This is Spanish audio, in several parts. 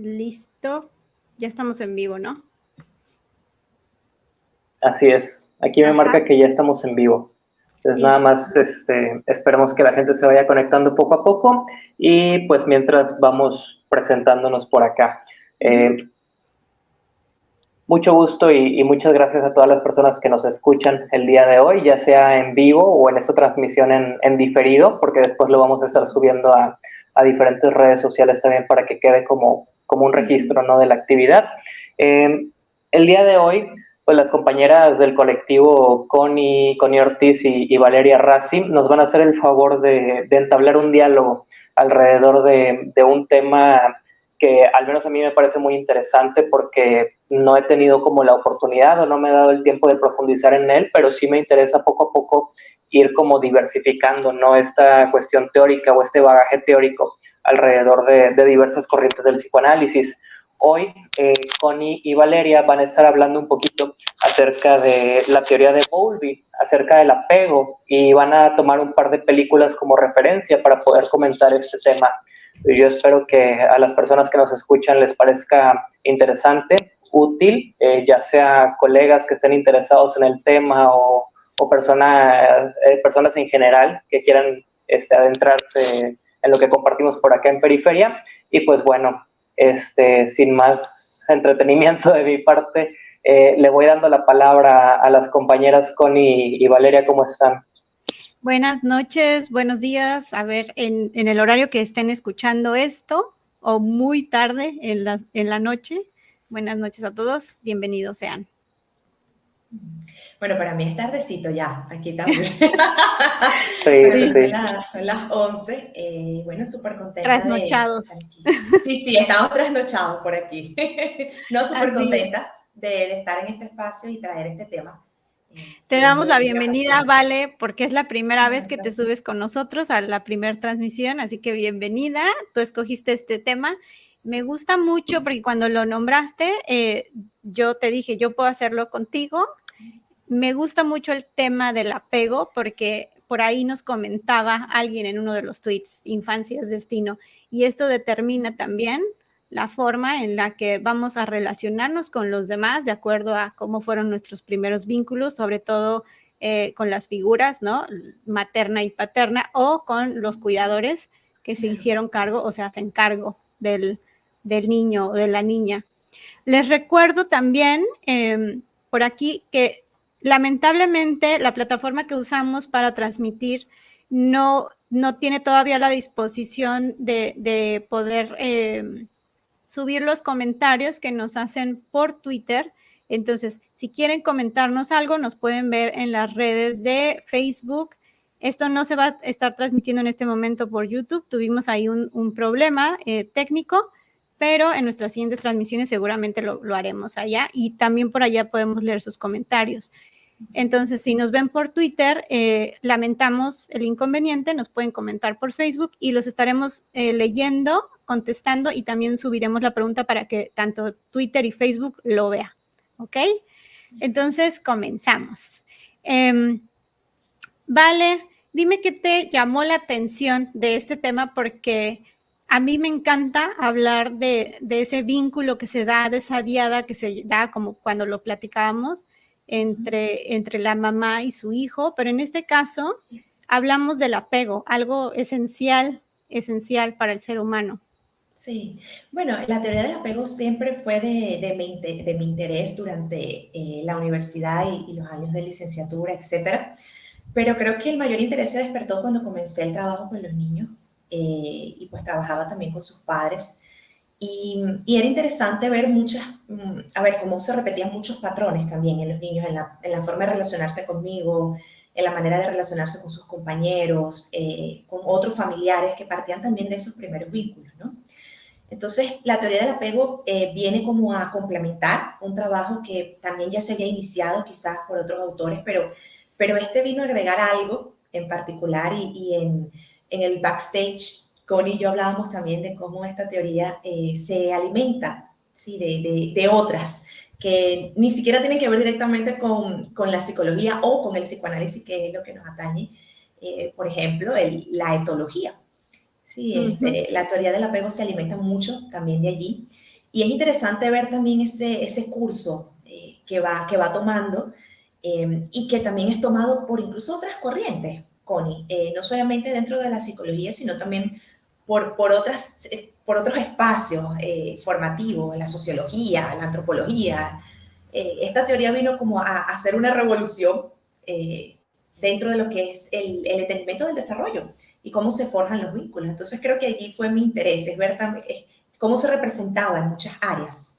Listo. Ya estamos en vivo, ¿no? Así es. Aquí me marca que ya estamos en vivo. Entonces nada más esperemos que la gente se vaya conectando poco a poco y pues mientras vamos presentándonos por acá. Mucho gusto y muchas gracias a todas las personas que nos escuchan el día de hoy, ya sea en vivo o en esta transmisión en diferido, porque después lo vamos a estar subiendo a diferentes redes sociales también para que quede como un registro, ¿no?, de la actividad. El día de hoy, pues las compañeras del colectivo Connie Ortiz y Valeria Rassi nos van a hacer el favor de entablar un diálogo alrededor de un tema que al menos a mí me parece muy interesante porque no he tenido como la oportunidad o no me he dado el tiempo de profundizar en él, pero sí me interesa poco a poco ir como diversificando, ¿no?, esta cuestión teórica o este bagaje teórico alrededor de diversas corrientes del psicoanálisis. Hoy, Connie y Valeria van a estar hablando un poquito acerca de la teoría de Bowlby, acerca del apego, y van a tomar un par de películas como referencia para poder comentar este tema. Yo espero que a las personas que nos escuchan les parezca interesante, útil, ya sea colegas que estén interesados en el tema o personas en general que quieran adentrarse en lo que compartimos por acá en Periferia. Y pues bueno, sin más entretenimiento de mi parte, le voy dando la palabra a las compañeras Connie y Valeria. ¿Cómo están? Buenas noches, buenos días. A ver, en el horario que estén escuchando esto, o muy tarde en la noche, buenas noches a todos, bienvenidos sean. Bueno, para mí es tardecito ya, aquí también. Sí. Son las 11. Bueno, súper contenta Trasnochados. de estar aquí. Sí, estamos trasnochados por aquí. No, súper contenta de estar en este espacio y traer este tema. Te damos la bienvenida, Vale, porque es la primera vez que te subes con nosotros a la primera transmisión, así que bienvenida. Tú escogiste este tema. Me gusta mucho porque cuando lo nombraste, yo te dije, yo puedo hacerlo contigo. Me gusta mucho el tema del apego porque por ahí nos comentaba alguien en uno de los tweets, Infancia es destino, y esto determina también la forma en la que vamos a relacionarnos con los demás de acuerdo a cómo fueron nuestros primeros vínculos, sobre todo con las figuras, ¿no?, materna y paterna, o con los cuidadores que se hicieron cargo o se hacen cargo del niño o de la niña. Les recuerdo también por aquí que lamentablemente la plataforma que usamos para transmitir no tiene todavía la disposición de poder subir los comentarios que nos hacen por Twitter. Entonces, si quieren comentarnos algo, nos pueden ver en las redes de Facebook. Esto no se va a estar transmitiendo en este momento por YouTube. Tuvimos ahí un problema técnico, pero en nuestras siguientes transmisiones seguramente lo haremos allá y también por allá podemos leer sus comentarios. Entonces, si nos ven por Twitter, lamentamos el inconveniente, nos pueden comentar por Facebook y los estaremos leyendo, contestando y también subiremos la pregunta para que tanto Twitter y Facebook lo vean, ¿ok? Entonces, comenzamos. Vale, dime qué te llamó la atención de este tema porque a mí me encanta hablar de ese vínculo que se da, de esa diada que se da como cuando lo platicábamos entre la mamá y su hijo, pero en este caso hablamos del apego, algo esencial para el ser humano. Sí, bueno, la teoría del apego siempre fue de mi interés durante la universidad y los años de licenciatura, etcétera. Pero creo que el mayor interés se despertó cuando comencé el trabajo con los niños y pues trabajaba también con sus padres. Y era interesante ver cómo se repetían muchos patrones también en los niños, en la forma de relacionarse conmigo, en la manera de relacionarse con sus compañeros, con otros familiares que partían también de esos primeros vínculos, ¿no? Entonces, la teoría del apego viene como a complementar un trabajo que también ya se había iniciado quizás por otros autores, pero este vino a agregar algo en particular y en el backstage, Connie y yo hablábamos también de cómo esta teoría se alimenta, ¿sí?, de otras que ni siquiera tienen que ver directamente con la psicología o con el psicoanálisis, que es lo que nos atañe, por ejemplo, la etología. Sí, la teoría del apego se alimenta mucho también de allí. Y es interesante ver también ese curso que va tomando y que también es tomado por incluso otras corrientes, Connie, no solamente dentro de la psicología, sino también por otros espacios formativos, la sociología, la antropología. Esta teoría vino como a hacer una revolución dentro de lo que es el entendimiento del desarrollo y cómo se forjan los vínculos. Entonces creo que allí fue mi interés, es ver también cómo se representaba en muchas áreas.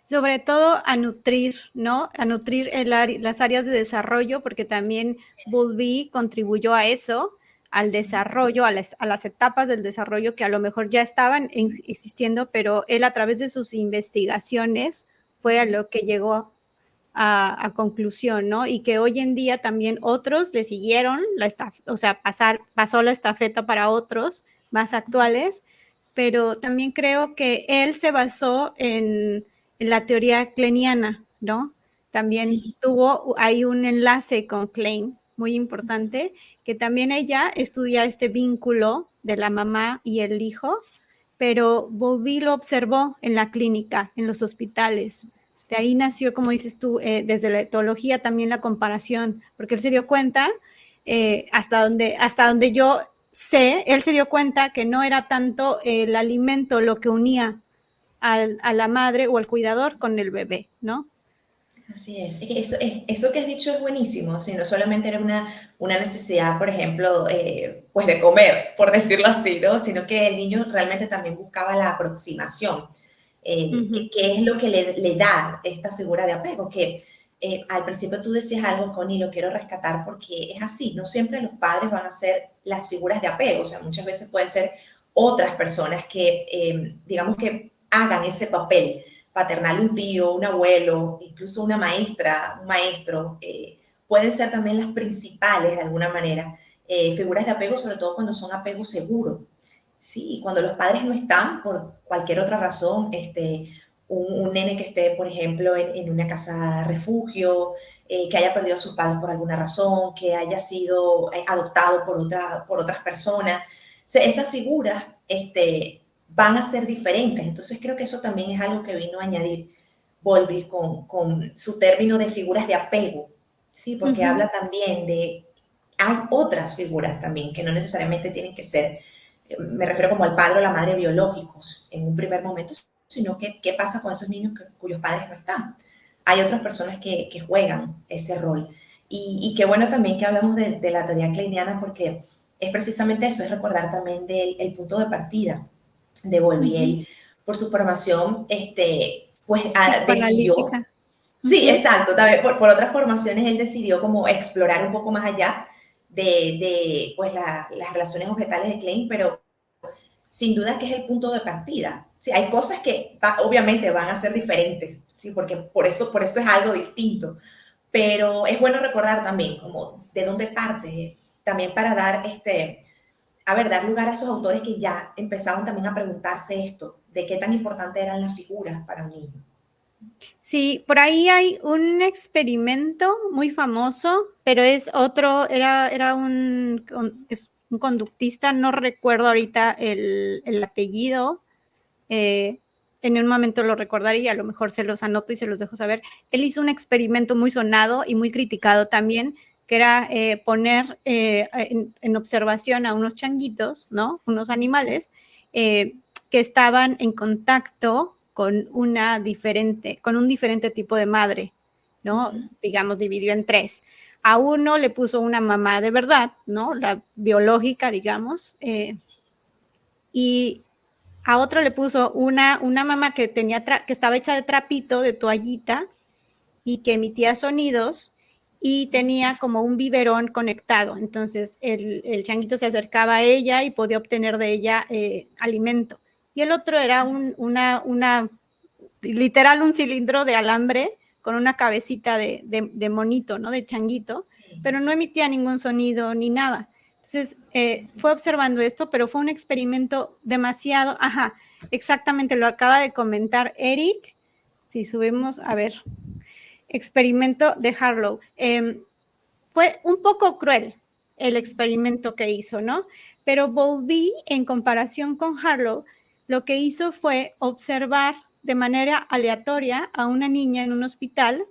Sobre todo a nutrir, ¿no? A nutrir las áreas de desarrollo, porque también Bowlby contribuyó a eso, al desarrollo, a las etapas del desarrollo que a lo mejor ya estaban existiendo, pero él a través de sus investigaciones fue a lo que llegó a conclusión, ¿no? Y que hoy en día también otros le siguieron, o sea, pasó la estafeta para otros más actuales, pero también creo que él se basó en la teoría kleiniana, ¿no? También tuvo ahí un enlace con Klein, muy importante, que también ella estudia este vínculo de la mamá y el hijo, pero Bowlby lo observó en la clínica, en los hospitales. De ahí nació, como dices tú, desde la etología también la comparación, porque él se dio cuenta, hasta donde yo sé, él se dio cuenta que no era tanto el alimento lo que unía a la madre o al cuidador con el bebé, ¿no? Así es. Eso que has dicho es buenísimo. Si no solamente era una necesidad, por ejemplo, pues de comer, por decirlo así, ¿no? Sino que el niño realmente también buscaba la aproximación, que es lo que le da esta figura de apego, que al principio tú decías algo, Connie, lo quiero rescatar porque es así. No siempre los padres van a ser las figuras de apego. O sea, muchas veces pueden ser otras personas que, digamos que hagan ese papel paternal, un tío, un abuelo, incluso una maestra, un maestro, pueden ser también las principales de alguna manera, figuras de apego, sobre todo cuando son apegos seguros. Sí, cuando los padres no están por cualquier otra razón, un nene que esté, por ejemplo, en una casa refugio, que haya perdido a sus padres por alguna razón, que haya sido adoptado por otras personas. O sea, esas figuras van a ser diferentes. Entonces creo que eso también es algo que vino a añadir Bowlby con su término de figuras de apego, ¿sí? Porque habla también de, hay otras figuras también que no necesariamente tienen que ser, me refiero como al padre o la madre biológicos en un primer momento, sino que qué pasa con esos niños cuyos padres no están. Hay otras personas que juegan ese rol. Y qué bueno también que hablamos de la teoría kleiniana porque es precisamente eso, es recordar también del punto de partida de Bowlby. Él, por su formación, pues decidió. Sí, exacto. También por otras formaciones él decidió como explorar un poco más allá de pues las relaciones objetales de Klein, pero sin duda que es el punto de partida. Sí, hay cosas que obviamente van a ser diferentes, sí, porque por eso es algo distinto. Pero es bueno recordar también como de dónde parte, también para dar dar lugar a esos autores que ya empezaban también a preguntarse esto, de qué tan importantes eran las figuras para un niño. Sí, por ahí hay un experimento muy famoso, pero es otro, es un conductista, no recuerdo ahorita el apellido, en un momento lo recordaré y a lo mejor se los anoto y se los dejo saber. Él hizo un experimento muy sonado y muy criticado también, que era poner en observación a unos changuitos, ¿no? Unos animales que estaban en contacto con un diferente tipo de madre, ¿no? Digamos, dividió en 3. A uno le puso una mamá de verdad, ¿no? La biológica, digamos, y a otro le puso una mamá que estaba hecha de trapito, de toallita, y que emitía sonidos y tenía como un biberón conectado. Entonces el changuito se acercaba a ella y podía obtener de ella alimento. Y el otro era literal un cilindro de alambre con una cabecita de monito, ¿no? De changuito, pero no emitía ningún sonido ni nada. Entonces, fue observando esto, pero fue un experimento demasiado, exactamente, lo acaba de comentar Eric. Si subimos, a ver, experimento de Harlow. Fue un poco cruel, el experimento que hizo, ¿no? Pero Bowlby, en comparación con Harlow, lo que hizo fue observar de manera aleatoria a una niña en un hospital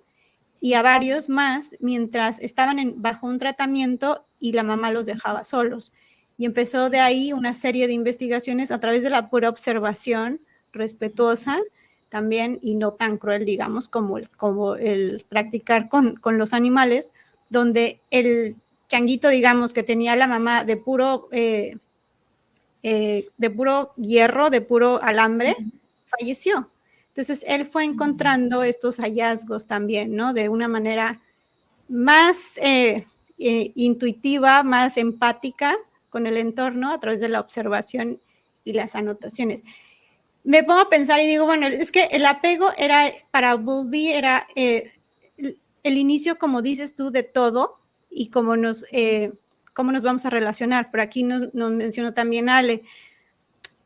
y a varios más mientras estaban bajo un tratamiento y la mamá los dejaba solos. Y empezó de ahí una serie de investigaciones a través de la pura observación respetuosa también y no tan cruel, digamos, como el practicar con los animales, donde el changuito, digamos, que tenía la mamá de puro hierro, de puro alambre, falleció. Entonces, él fue encontrando estos hallazgos también, ¿no? De una manera más intuitiva, más empática con el entorno a través de la observación y las anotaciones. Me pongo a pensar y digo, bueno, es que el apego era, para Bowlby, era el inicio, como dices tú, de todo y cómo nos vamos a relacionar. Por aquí nos mencionó también Ale,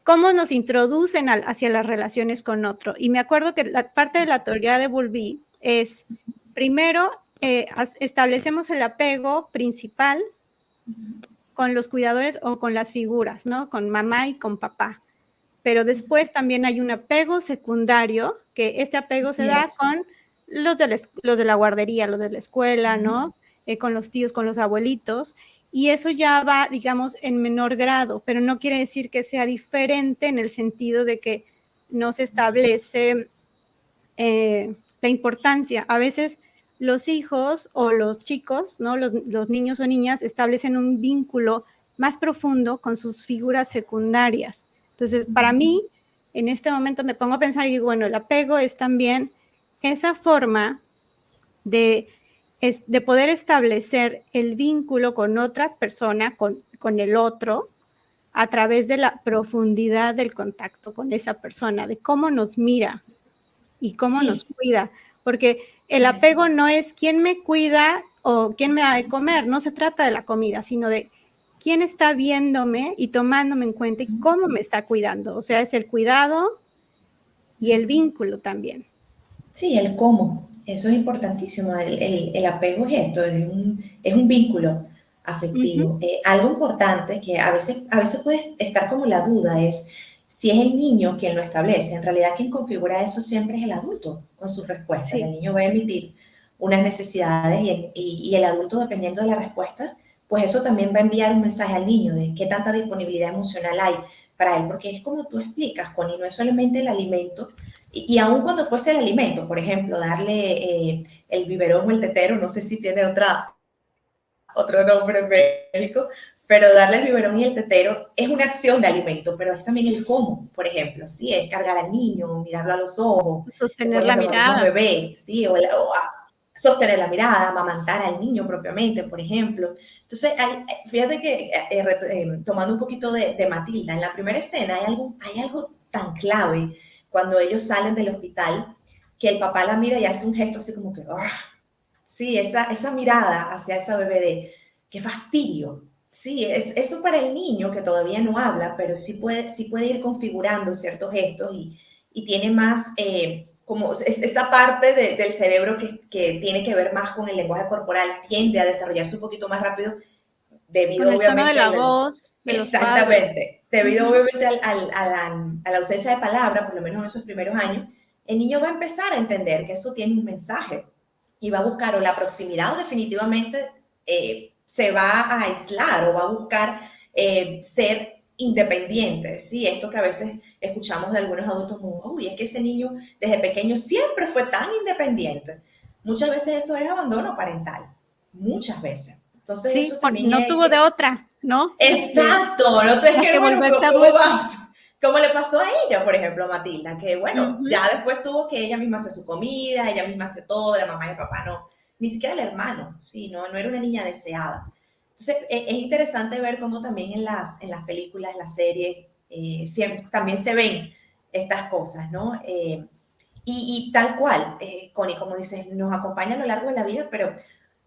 cómo nos introducen hacia las relaciones con otro. Y me acuerdo que la parte de la teoría de Bowlby es, primero, establecemos el apego principal con los cuidadores o con las figuras, ¿no? Con mamá y con papá. Pero después también hay un apego secundario, que este apego se da con los de la guardería, los de la escuela, ¿no? Con los tíos, con los abuelitos, y eso ya va, digamos, en menor grado, pero no quiere decir que sea diferente en el sentido de que no se establece la importancia. A veces los hijos o los chicos, ¿no? Los niños o niñas establecen un vínculo más profundo con sus figuras secundarias. Entonces, para mí, en este momento me pongo a pensar y digo, bueno, el apego es también esa forma de poder establecer el vínculo con otra persona, con el otro, a través de la profundidad del contacto con esa persona, de cómo nos mira y cómo nos cuida. Porque el apego no es quién me cuida o quién me da de comer, no se trata de la comida, sino de quién está viéndome y tomándome en cuenta y cómo me está cuidando. O sea, es el cuidado y el vínculo también. Sí, el cómo. Eso es importantísimo. El apego es esto, es un vínculo afectivo. Algo importante que a veces puede estar como la duda es si es el niño quien lo establece. En realidad quien configura eso siempre es el adulto con sus respuestas. Sí. El niño va a emitir unas necesidades y el adulto, dependiendo de la respuesta, pues eso también va a enviar un mensaje al niño de qué tanta disponibilidad emocional hay para él, porque es como tú explicas, Connie, no es solamente el alimento, y aun cuando fuese el alimento, por ejemplo, darle el biberón o el tetero, no sé si tiene otro nombre médico, pero darle el biberón y el tetero es una acción de alimento, pero es también el cómo, por ejemplo, ¿sí? Es cargar al niño, mirarlo a los ojos, sostener la mirada, bebé, ¿sí? O sostener la mirada, amamantar al niño propiamente, por ejemplo. Entonces, fíjate que, tomando un poquito de Matilda, en la primera escena hay algo tan clave cuando ellos salen del hospital, que el papá la mira y hace un gesto así como que, sí, esa mirada hacia esa bebé de, qué fastidio. Sí, eso para el niño que todavía no habla, pero sí puede ir configurando ciertos gestos y tiene más... como esa parte del cerebro que tiene que ver más con el lenguaje corporal, tiende a desarrollarse un poquito más rápido debido con el obviamente tono de la voz de exactamente, debido obviamente a la ausencia de palabra, por lo menos en esos primeros años, el niño va a empezar a entender que eso tiene un mensaje y va a buscar o la proximidad o definitivamente se va a aislar o va a buscar ser independiente, ¿sí? Esto que a veces escuchamos de algunos adultos, uy, es que ese niño desde pequeño siempre fue tan independiente. Muchas veces eso es abandono parental, muchas veces. Entonces sí, eso también no tuvo de otra, ¿no? Exacto, no te es que, bueno, ¿cómo vas? Como le pasó a ella, por ejemplo, a Matilda, que bueno, ya después tuvo que ella misma hacer su comida, ella misma hace todo, la mamá y el papá no, ni siquiera el hermano, sí, no era una niña deseada. Entonces, es interesante ver cómo también en las películas, en las series, siempre, también se ven estas cosas, ¿no? Y tal cual, Connie, como dices, nos acompaña a lo largo de la vida, pero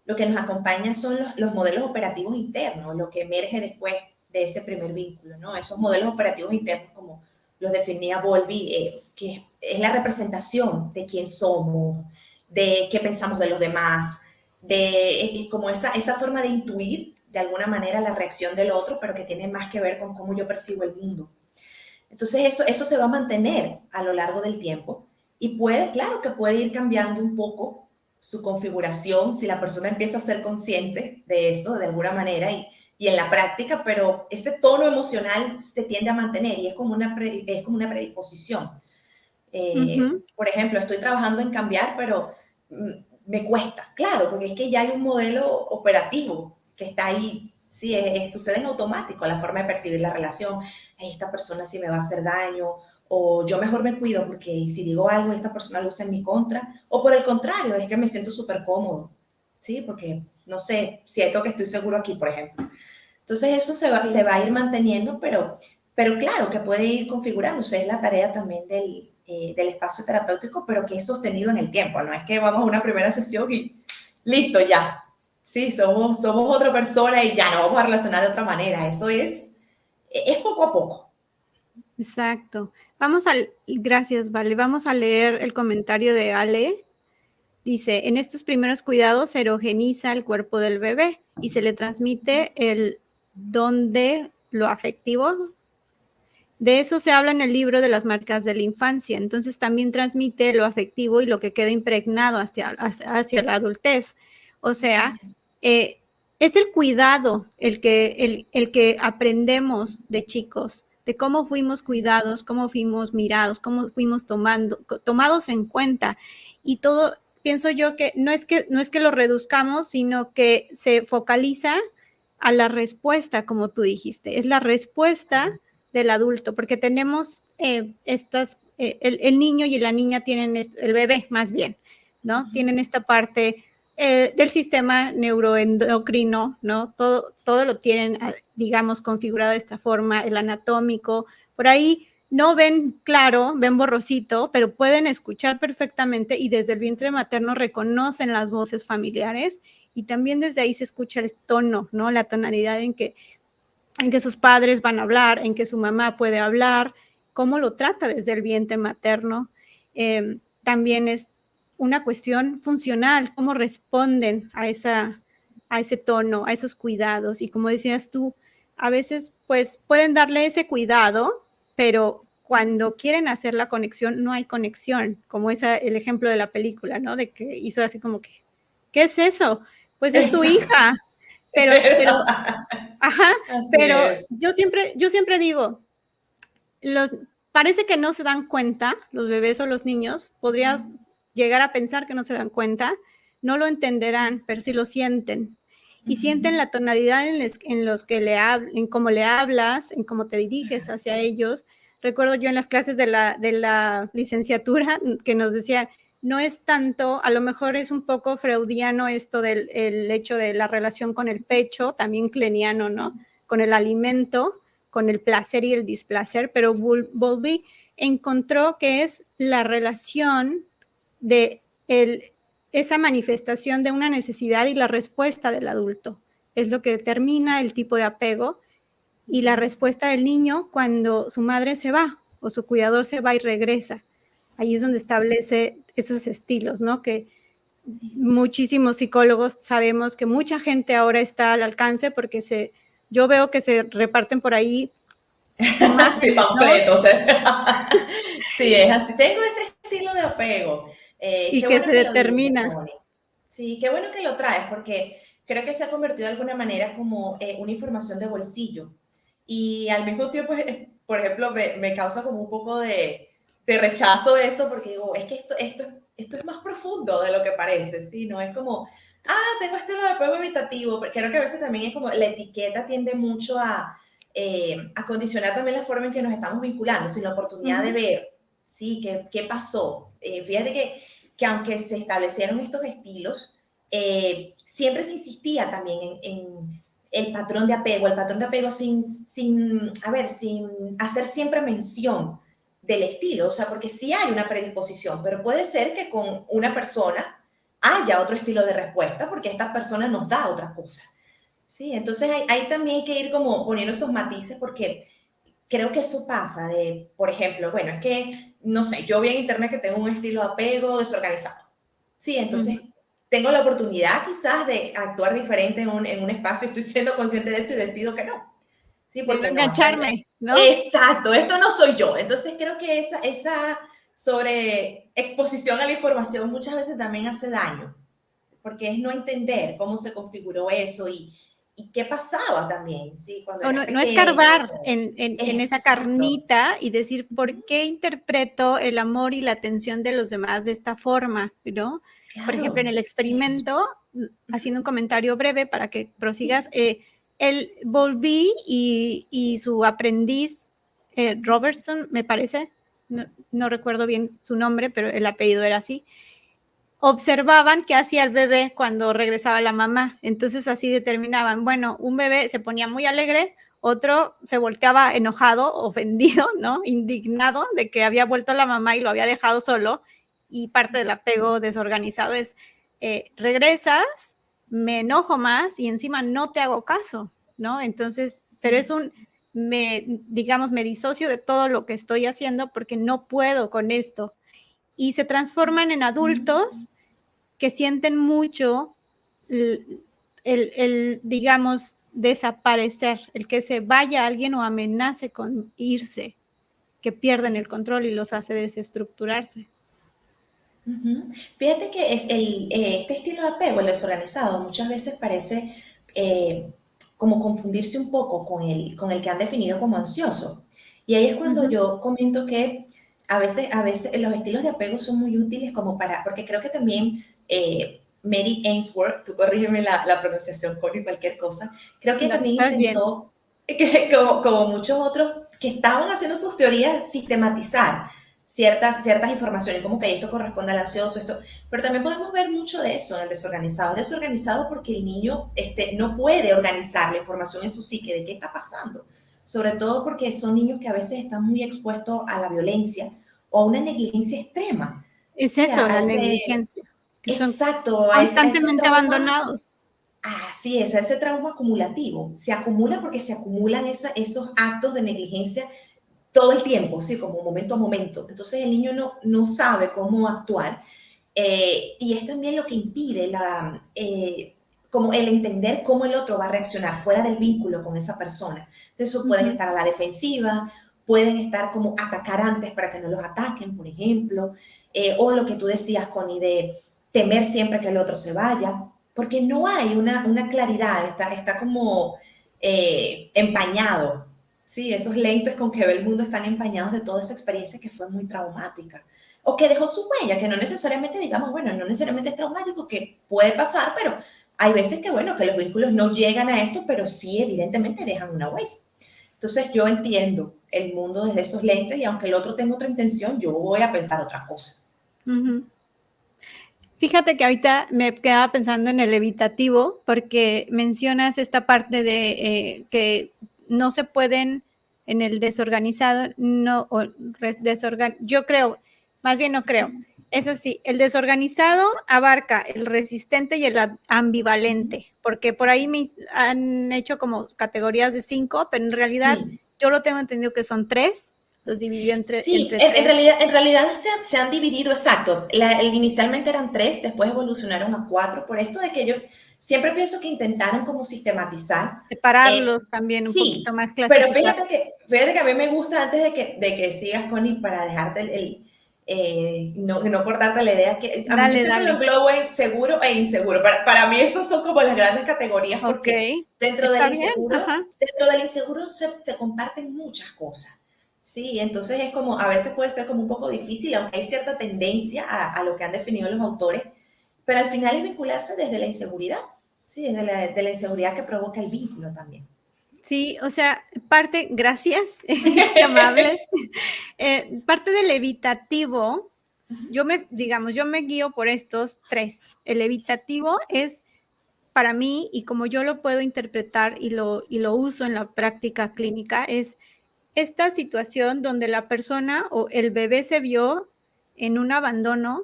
lo que nos acompaña son los modelos operativos internos, lo que emerge después de ese primer vínculo, ¿no? Esos modelos operativos internos, como los definía Bowlby, que es la representación de quién somos, de qué pensamos de los demás, de como esa forma de intuir de alguna manera la reacción del otro, pero que tiene más que ver con cómo yo percibo el mundo. Entonces eso se va a mantener a lo largo del tiempo y claro que puede ir cambiando un poco su configuración si la persona empieza a ser consciente de eso de alguna manera y en la práctica, pero ese tono emocional se tiende a mantener y es como una predisposición. Por ejemplo, estoy trabajando en cambiar, pero me cuesta, claro, porque es que ya hay un modelo operativo que está ahí. Sí, sucede en automático la forma de percibir la relación. Esta persona sí me va a hacer daño, o yo mejor me cuido porque si digo algo esta persona lo usa en mi contra, o por el contrario, es que me siento súper cómodo, ¿sí? Porque, no sé, siento que estoy seguro aquí, por ejemplo. Entonces eso se va a ir manteniendo, pero claro que puede ir configurándose, es la tarea también del espacio terapéutico, pero que es sostenido en el tiempo, no es que vamos a una primera sesión y listo, ya. Sí, somos otra persona y ya no vamos a relacionar de otra manera. Eso es poco a poco. Exacto. Gracias, Vale. Vamos a leer el comentario de Ale. Dice, en estos primeros cuidados se erogeniza el cuerpo del bebé y se le transmite el don de lo afectivo. De eso se habla en el libro de las marcas de la infancia. Entonces también transmite lo afectivo y lo que queda impregnado hacia la adultez. O sea, es el cuidado el que aprendemos de chicos, de cómo fuimos cuidados, cómo fuimos mirados, cómo fuimos tomados en cuenta. Y todo, pienso yo que no es que lo reduzcamos, sino que se focaliza a la respuesta, como tú dijiste. Es la respuesta del adulto, porque tenemos el niño y la niña tienen, el bebé más bien, ¿no? Tienen esta parte del sistema neuroendocrino, ¿no? Todo lo tienen, digamos, configurado de esta forma, el anatómico. Por ahí no ven claro, ven borrosito, pero pueden escuchar perfectamente y desde el vientre materno reconocen las voces familiares y también desde ahí se escucha el tono, ¿no? La tonalidad en que sus padres van a hablar, en que su mamá puede hablar, cómo lo trata desde el vientre materno. También es una cuestión funcional, cómo responden a ese tono, a esos cuidados. Y como decías tú, a veces pues pueden darle ese cuidado, pero cuando quieren hacer la conexión, no hay conexión, como el ejemplo de la película, ¿no? De que hizo así como que, ¿qué es eso? Pues es tu hija, pero ajá, pero yo siempre digo, parece que no se dan cuenta, los bebés o los niños, podrías llegar a pensar que no se dan cuenta, no lo entenderán, pero sí lo sienten. Y sienten la tonalidad en cómo le hablas, en cómo te diriges hacia ellos. Recuerdo yo en las clases de la licenciatura que nos decían, no es tanto, a lo mejor es un poco freudiano esto del el hecho de la relación con el pecho, también kleniano, ¿no? Con el alimento, con el placer y el displacer, pero Bowlby encontró que es la relación de esa manifestación de una necesidad y la respuesta del adulto. Es lo que determina el tipo de apego y la respuesta del niño cuando su madre se va o su cuidador se va y regresa. Ahí es donde establece esos estilos, ¿no? Que muchísimos psicólogos sabemos que mucha gente ahora está al alcance porque yo veo que se reparten por ahí sí, panfletos, ¿no? Sí, es así. Tengo este estilo de apego. Y que se determina. Sí, qué bueno que lo traes porque creo que se ha convertido de alguna manera como una información de bolsillo. Y al mismo tiempo, por ejemplo, me causa como un poco de rechazo eso porque digo, es que esto es más profundo de lo que parece, ¿sí? No es como, tengo estilo de apego evitativo. Creo que a veces también es como la etiqueta tiende mucho a condicionar también la forma en que nos estamos vinculando, sin la oportunidad de ver, ¿sí? ¿Qué pasó? Fíjate que aunque se establecieron estos estilos, siempre se insistía también en el patrón de apego sin hacer siempre mención del estilo, o sea, porque sí hay una predisposición, pero puede ser que con una persona haya otro estilo de respuesta, porque esta persona nos da otra cosa. Sí, entonces hay también que ir como poniendo esos matices porque creo que eso pasa por ejemplo, bueno, es que, no sé, yo vi en internet que tengo un estilo de apego desorganizado. Sí, entonces tengo la oportunidad quizás de actuar diferente en un espacio, estoy siendo consciente de eso y decido que no. Sí, De no porque no, engancharme, ¿no? exacto, esto no soy yo. Entonces creo que esa sobre exposición a la información muchas veces también hace daño, porque es no entender cómo se configuró eso y qué pasaba también, ¿sí? Cuando O eras no pequeño. escarbar en esa Exacto. carnita y decir, ¿por qué interpreto el amor y la atención de los demás de esta forma? ¿No? Por ejemplo, en Claro, el sí. experimento, haciendo un comentario breve para que prosigas, Sí. él volví y su aprendiz, Robertson, me parece, no recuerdo bien su nombre, pero el apellido era así, observaban qué hacía el bebé cuando regresaba la mamá. Entonces así determinaban, bueno, un bebé se ponía muy alegre, otro se volteaba enojado, ofendido, ¿no? Indignado de que había vuelto la mamá y lo había dejado solo. Y parte del apego desorganizado es, regresas, me enojo más y encima no te hago caso, ¿no? Entonces, pero es Sí. digamos, me disocio de todo lo que estoy haciendo porque no puedo con esto. Y se transforman en adultos que sienten mucho digamos, desaparecer, el que se vaya alguien o amenace con irse, que pierden el Sí. control y los hace desestructurarse. Ujú. Fíjate que este estilo de apego, el desorganizado, muchas veces parece eh, como confundirse un poco con el que han definido como ansioso. Y ahí es Uh cuando -huh. yo comento que a veces los estilos de apego son muy útiles como para, porque creo que también Mary Ainsworth, tú corrígeme la pronunciación, Connie, cualquier cosa, creo que No, también estás bien. intentó, como muchos otros que estaban haciendo sus teorías, sistematizar ciertas informaciones, como que esto corresponde al ansioso, esto, pero también podemos ver mucho de eso en el desorganizado. Es desorganizado porque el niño no puede organizar la información en su psique de qué está pasando, sobre todo porque son niños que a veces están muy expuestos a la violencia o a una negligencia extrema, Es sí, eso, a la ese, negligencia, que son exacto, a ese constantemente trauma. abandonados. Así es, ese trauma acumulativo. Se acumula porque se acumulan esos actos de negligencia todo el tiempo, sí, como momento a momento. Entonces el niño no sabe cómo actuar y es también lo que impide como el entender cómo el otro va a reaccionar fuera del vínculo con esa persona. Entonces Uh pueden -huh. estar a la defensiva, pueden estar como atacar antes para que no los ataquen, por ejemplo, o lo que tú decías, Connie, de temer siempre que el otro se vaya, porque no hay una claridad, está como empañado. Sí, esos lentes con que ve el mundo están empañados de toda esa experiencia que fue muy traumática o que dejó su huella, que no necesariamente digamos, bueno, no necesariamente es traumático, que puede pasar, pero hay veces que, bueno, que los vínculos no llegan a esto, pero sí evidentemente dejan una huella. Entonces yo entiendo el mundo desde esos lentes y aunque el otro tenga otra intención, yo voy a pensar otra cosa. Uh -huh. Fíjate que ahorita me quedaba pensando en el evitativo, porque mencionas esta parte de que no se pueden en el desorganizado, no, yo creo, más bien no creo, es así, el desorganizado abarca el resistente y el ambivalente, porque por ahí me han hecho como categorías de 5, pero en realidad Sí. yo lo tengo entendido que son 3, los dividió Sí, entre 3. en realidad se han dividido, exacto. Inicialmente eran 3, después evolucionaron a 4, por esto de que yo siempre pienso que intentaron como sistematizar. Separarlos también, un poquito Sí, más pero clasificar. fíjate que a mí me gusta, antes de que sigas, Connie, para dejarte no cortarte la idea, que a mí yo Dale, siempre lo dale. englobo en seguro e inseguro. Para mí esos son como las grandes categorías Ok, porque está bien, ajá. dentro del inseguro se comparten muchas cosas. Sí, entonces es como, a veces puede ser como un poco difícil, aunque hay cierta tendencia a lo que han definido los autores, pero al final es vincularse desde la inseguridad, sí, desde de la inseguridad que provoca el vínculo también. Sí, o sea, gracias, qué amable. Parte del evitativo, yo me guío por estos 3. El evitativo es para mí, y como yo lo puedo interpretar y lo uso en la práctica clínica, es esta situación donde la persona o el bebé se vio en un abandono,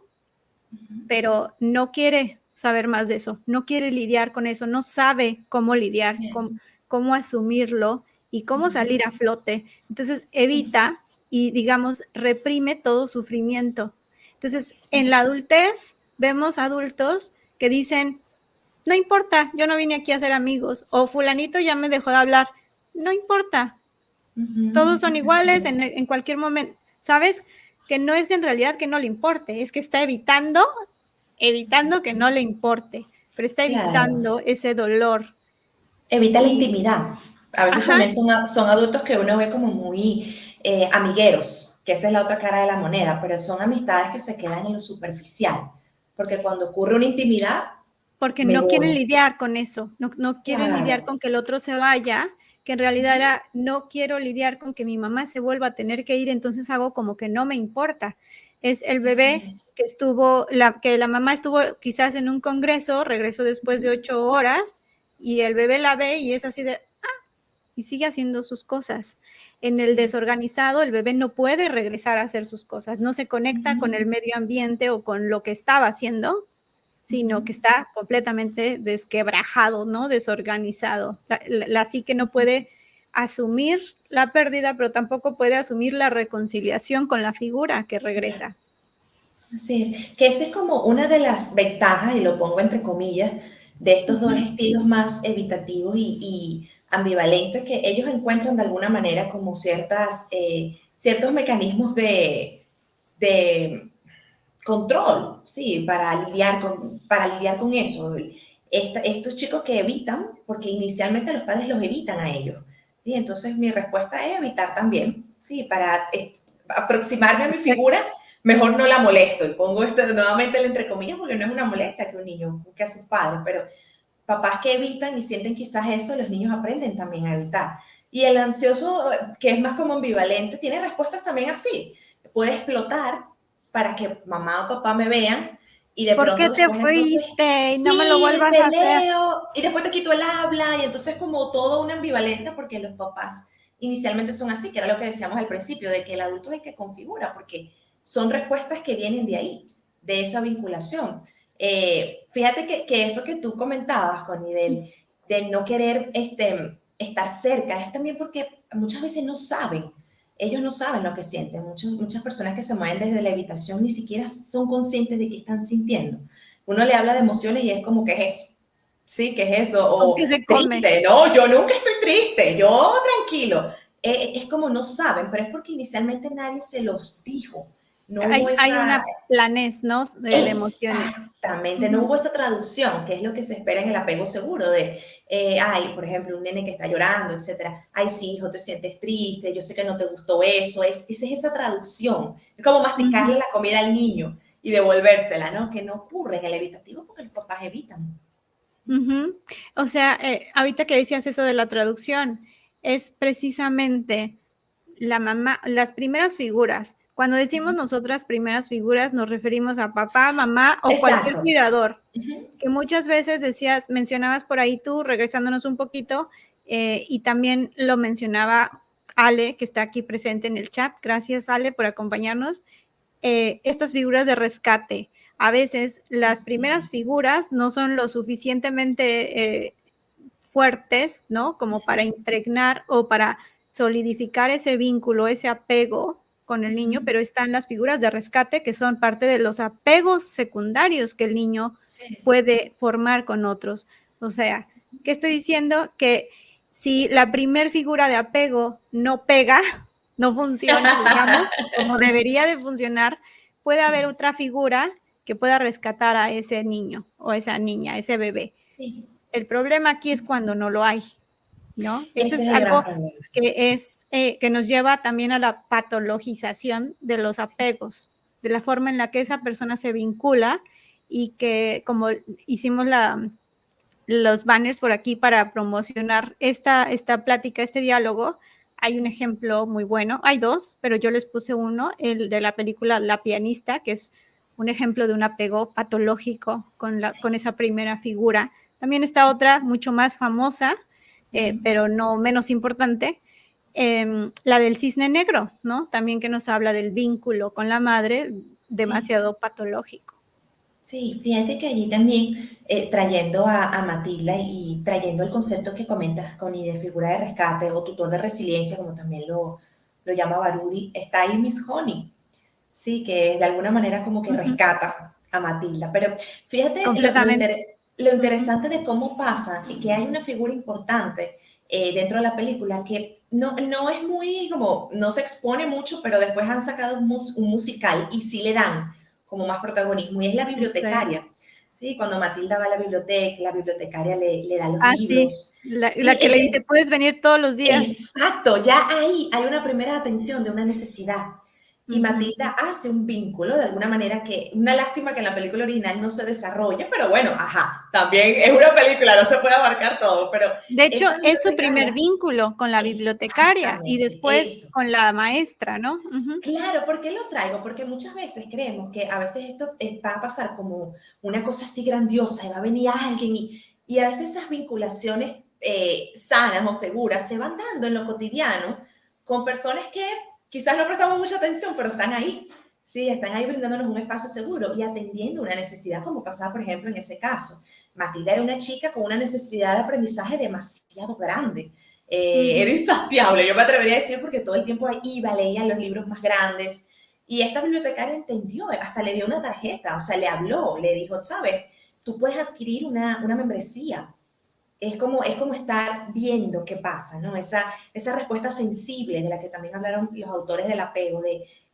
pero no quiere saber más de eso, no quiere lidiar con eso, no sabe cómo lidiar, Sí, cómo asumirlo y cómo salir a flote. Entonces sí, evita y, digamos, reprime todo sufrimiento. Entonces, en sí, la adultez vemos adultos que dicen, no importa, yo no vine aquí a ser amigos, o fulanito ya me dejó de hablar, no importa, todos son iguales en cualquier momento, ¿sabes? Que no es en realidad que no le importe, es que está evitando que no le importe, pero está evitando ese dolor. Evita la intimidad. A veces Ajá. también son adultos que uno ve como muy amigueros, que esa es la otra cara de la moneda, pero son amistades que se quedan en lo superficial, porque cuando ocurre una intimidad, Porque me no quieren voy. lidiar con eso, no quieren lidiar con que el otro se vaya, que en realidad era, no quiero lidiar con que mi mamá se vuelva a tener que ir, entonces hago como que no me importa. Es el bebé que que la mamá estuvo quizás en un congreso, regresó después de 8 horas, y el bebé la ve y es así de, y sigue haciendo sus cosas. En el desorganizado, el bebé no puede regresar a hacer sus cosas, no se conecta con el medio ambiente o con lo que estaba haciendo, sino que está completamente desquebrajado, ¿no? Desorganizado. La psique no puede asumir la pérdida, pero tampoco puede asumir la reconciliación con la figura que regresa. Así es, que esa es como una de las ventajas, y lo pongo entre comillas, de estos dos estilos más evitativos y ambivalentes, que ellos encuentran de alguna manera como ciertos mecanismos de control, sí, para lidiar con eso. Estos chicos que evitan, porque inicialmente los padres los evitan a ellos. Y entonces mi respuesta es evitar también, sí, para aproximarme a mi figura, mejor no la molesto. Y pongo esto nuevamente el entre comillas, porque no es una molestia que un niño busque a sus padres, pero papás que evitan y sienten quizás eso, los niños aprenden también a evitar. Y el ansioso, que es más como ambivalente, tiene respuestas también así. Puede explotar para que mamá o papá me vean y de ¿Por qué pronto te después entonces, fuiste y no me lo sí, vuelvas a hacer? peleo y después te quito el habla y entonces como toda una ambivalencia porque los papás inicialmente son así, que era lo que decíamos al principio, de que el adulto es el que configura, porque son respuestas que vienen de ahí, de esa vinculación. Fíjate que eso que tú comentabas, Connie, del no querer estar cerca, es también porque muchas veces no saben, ellos no saben lo que sienten. Muchas personas que se mueven desde la evitación ni siquiera son conscientes de qué están sintiendo. Uno le habla de emociones y es como, ¿qué es eso? Sí, ¿qué es eso? ¿Con O qué se come? triste, no, yo nunca estoy triste, yo tranquilo. Es como no saben, pero es porque inicialmente nadie se los dijo. No hubo Hay esa, una planez, ¿no? De emociones. exactamente, no hubo esa traducción, que es lo que se espera en el apego seguro, ay, por ejemplo, un nene que está llorando, etcétera, ay, sí, hijo, te sientes triste, yo sé que no te gustó eso, esa es esa traducción, es como masticarle la comida al niño y devolvérsela, ¿no? Que no ocurre en el evitativo porque los papás evitan. O sea, ahorita que decías eso de la traducción, es precisamente la mamá, las primeras figuras. Cuando decimos nosotras primeras figuras, nos referimos a papá, mamá o cualquier Exacto. cuidador, que muchas veces mencionabas por ahí tú, regresándonos un poquito, y también lo mencionaba Ale, que está aquí presente en el chat. Gracias, Ale, por acompañarnos. Estas figuras de rescate. A veces las primeras figuras no son lo suficientemente fuertes, ¿no? Como para impregnar o para solidificar ese vínculo, ese apego con el niño, pero están las figuras de rescate que son parte de los apegos secundarios que el niño puede formar con otros. O sea, ¿qué estoy diciendo? Que si la primer figura de apego no pega, no funciona, digamos, como debería de funcionar, puede haber otra figura que pueda rescatar a ese niño o esa niña, ese bebé. Sí. El problema aquí es cuando no lo hay, ¿no? Eso Ese es es el gran algo problema. que nos lleva también a la patologización de los apegos, de la forma en la que esa persona se vincula y que como hicimos los banners por aquí para promocionar esta plática, este diálogo, hay un ejemplo muy bueno, hay dos, pero yo les puse uno, el de la película La pianista, que es un ejemplo de un apego patológico con esa primera figura. También está otra mucho más famosa, pero no menos importante, la del cisne negro, ¿no? También que nos habla del vínculo con la madre demasiado patológico. Sí, fíjate que allí también, trayendo a Matilda y trayendo el concepto que comentas, Connie, de figura de rescate o tutor de resiliencia, como también lo llama Barudi, está ahí Miss Honey, sí, que de alguna manera como que rescata a Matilda. Pero fíjate Completamente. lo interesante de cómo pasa y que hay una figura importante dentro de la película que no es muy como, no se expone mucho, pero después han sacado un musical y sí le dan como más protagonismo y es la Okay. bibliotecaria. Sí, cuando Matilda va a la biblioteca, la bibliotecaria le da los Ah, sí, libros. la Sí, que le dice, puedes venir todos los días. exacto, ya ahí hay una primera atención de una necesidad. Y Ujú. Matilda hace un vínculo de alguna manera que, una lástima que en la película original no se desarrolle, pero bueno, ajá, también es una película, no se puede abarcar todo, pero De hecho, esa es su primer bibliotecaria, vínculo con la bibliotecaria y exactamente, después eso. con la maestra, ¿no? Ujú. Claro, ¿por qué lo traigo? Porque muchas veces creemos que a veces esto va a pasar como una cosa así grandiosa y va a venir alguien y a veces esas vinculaciones sanas o seguras se van dando en lo cotidiano con personas que quizás no prestamos mucha atención, pero están ahí. Sí, están ahí brindándonos un espacio seguro y atendiendo una necesidad, como pasaba, por ejemplo, en ese caso. Matilda era una chica con una necesidad de aprendizaje demasiado grande, era Ujú. insaciable, yo me atrevería a decir, porque todo el tiempo iba, leía los libros más grandes. Y esta bibliotecaria entendió, hasta le dio una tarjeta, o sea, le habló, le dijo, sabes, tú puedes adquirir una membresía. Es como estar viendo qué pasa, ¿no? Esa respuesta sensible de la que también hablaron los autores del apego,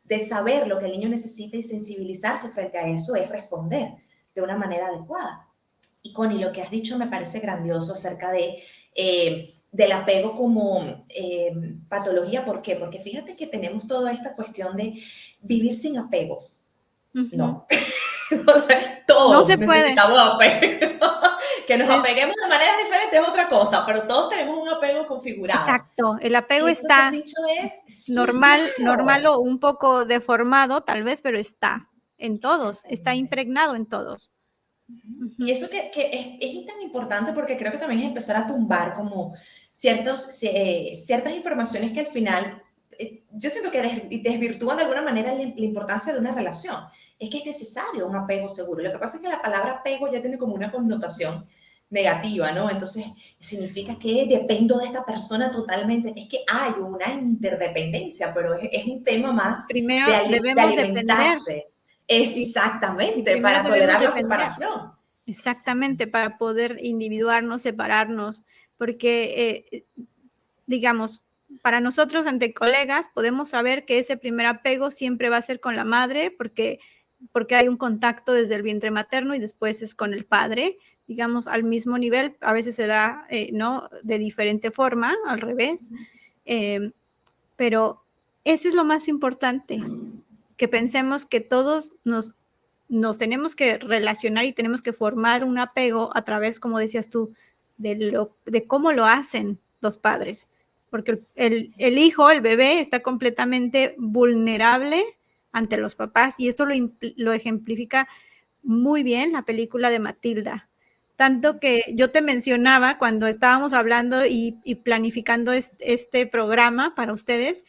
de saber lo que el niño necesita y sensibilizarse frente a eso es responder de una manera adecuada. Y Connie, lo que has dicho me parece grandioso acerca del apego como patología. ¿Por qué? Porque fíjate que tenemos toda esta cuestión de vivir sin apego. Ujú. No, No todos se puede. necesitamos apego. Que nos Es apeguemos de maneras diferentes es otra cosa, pero todos tenemos un apego configurado. exacto, el apego Y entonces el está dicho es, sí, normal claro. o un poco deformado, tal vez, pero está en todos, está Exactamente. impregnado en todos. Y Ujú. eso que es tan importante porque creo que también es empezar a tumbar como ciertas informaciones que al final yo siento que desvirtúan de alguna manera la importancia de una relación. Es que es necesario un apego seguro. Lo que pasa es que la palabra apego ya tiene como una connotación negativa, ¿no? Entonces significa que dependo de esta persona totalmente. Es que hay una interdependencia, pero es un tema más Primero de debemos depender alimentarse. y Exactamente, primero para debemos tolerar la depender. separación. Exactamente, Exactamente. para poder individuarnos, separarnos, porque, digamos, para nosotros entre colegas podemos saber que ese primer apego siempre va a ser con la madre, porque hay un contacto desde el vientre materno y después es con el padre, digamos, al mismo nivel, a veces se da, ¿no? De diferente forma, al revés, eh, pero eso es lo más importante, que pensemos que todos nos tenemos que relacionar y tenemos que formar un apego a través, como decías tú, de cómo lo hacen los padres. Porque el hijo, el bebé, está completamente vulnerable ante los papás y esto lo ejemplifica muy bien la película de Matilda. Tanto que yo te mencionaba cuando estábamos hablando y planificando este programa para ustedes,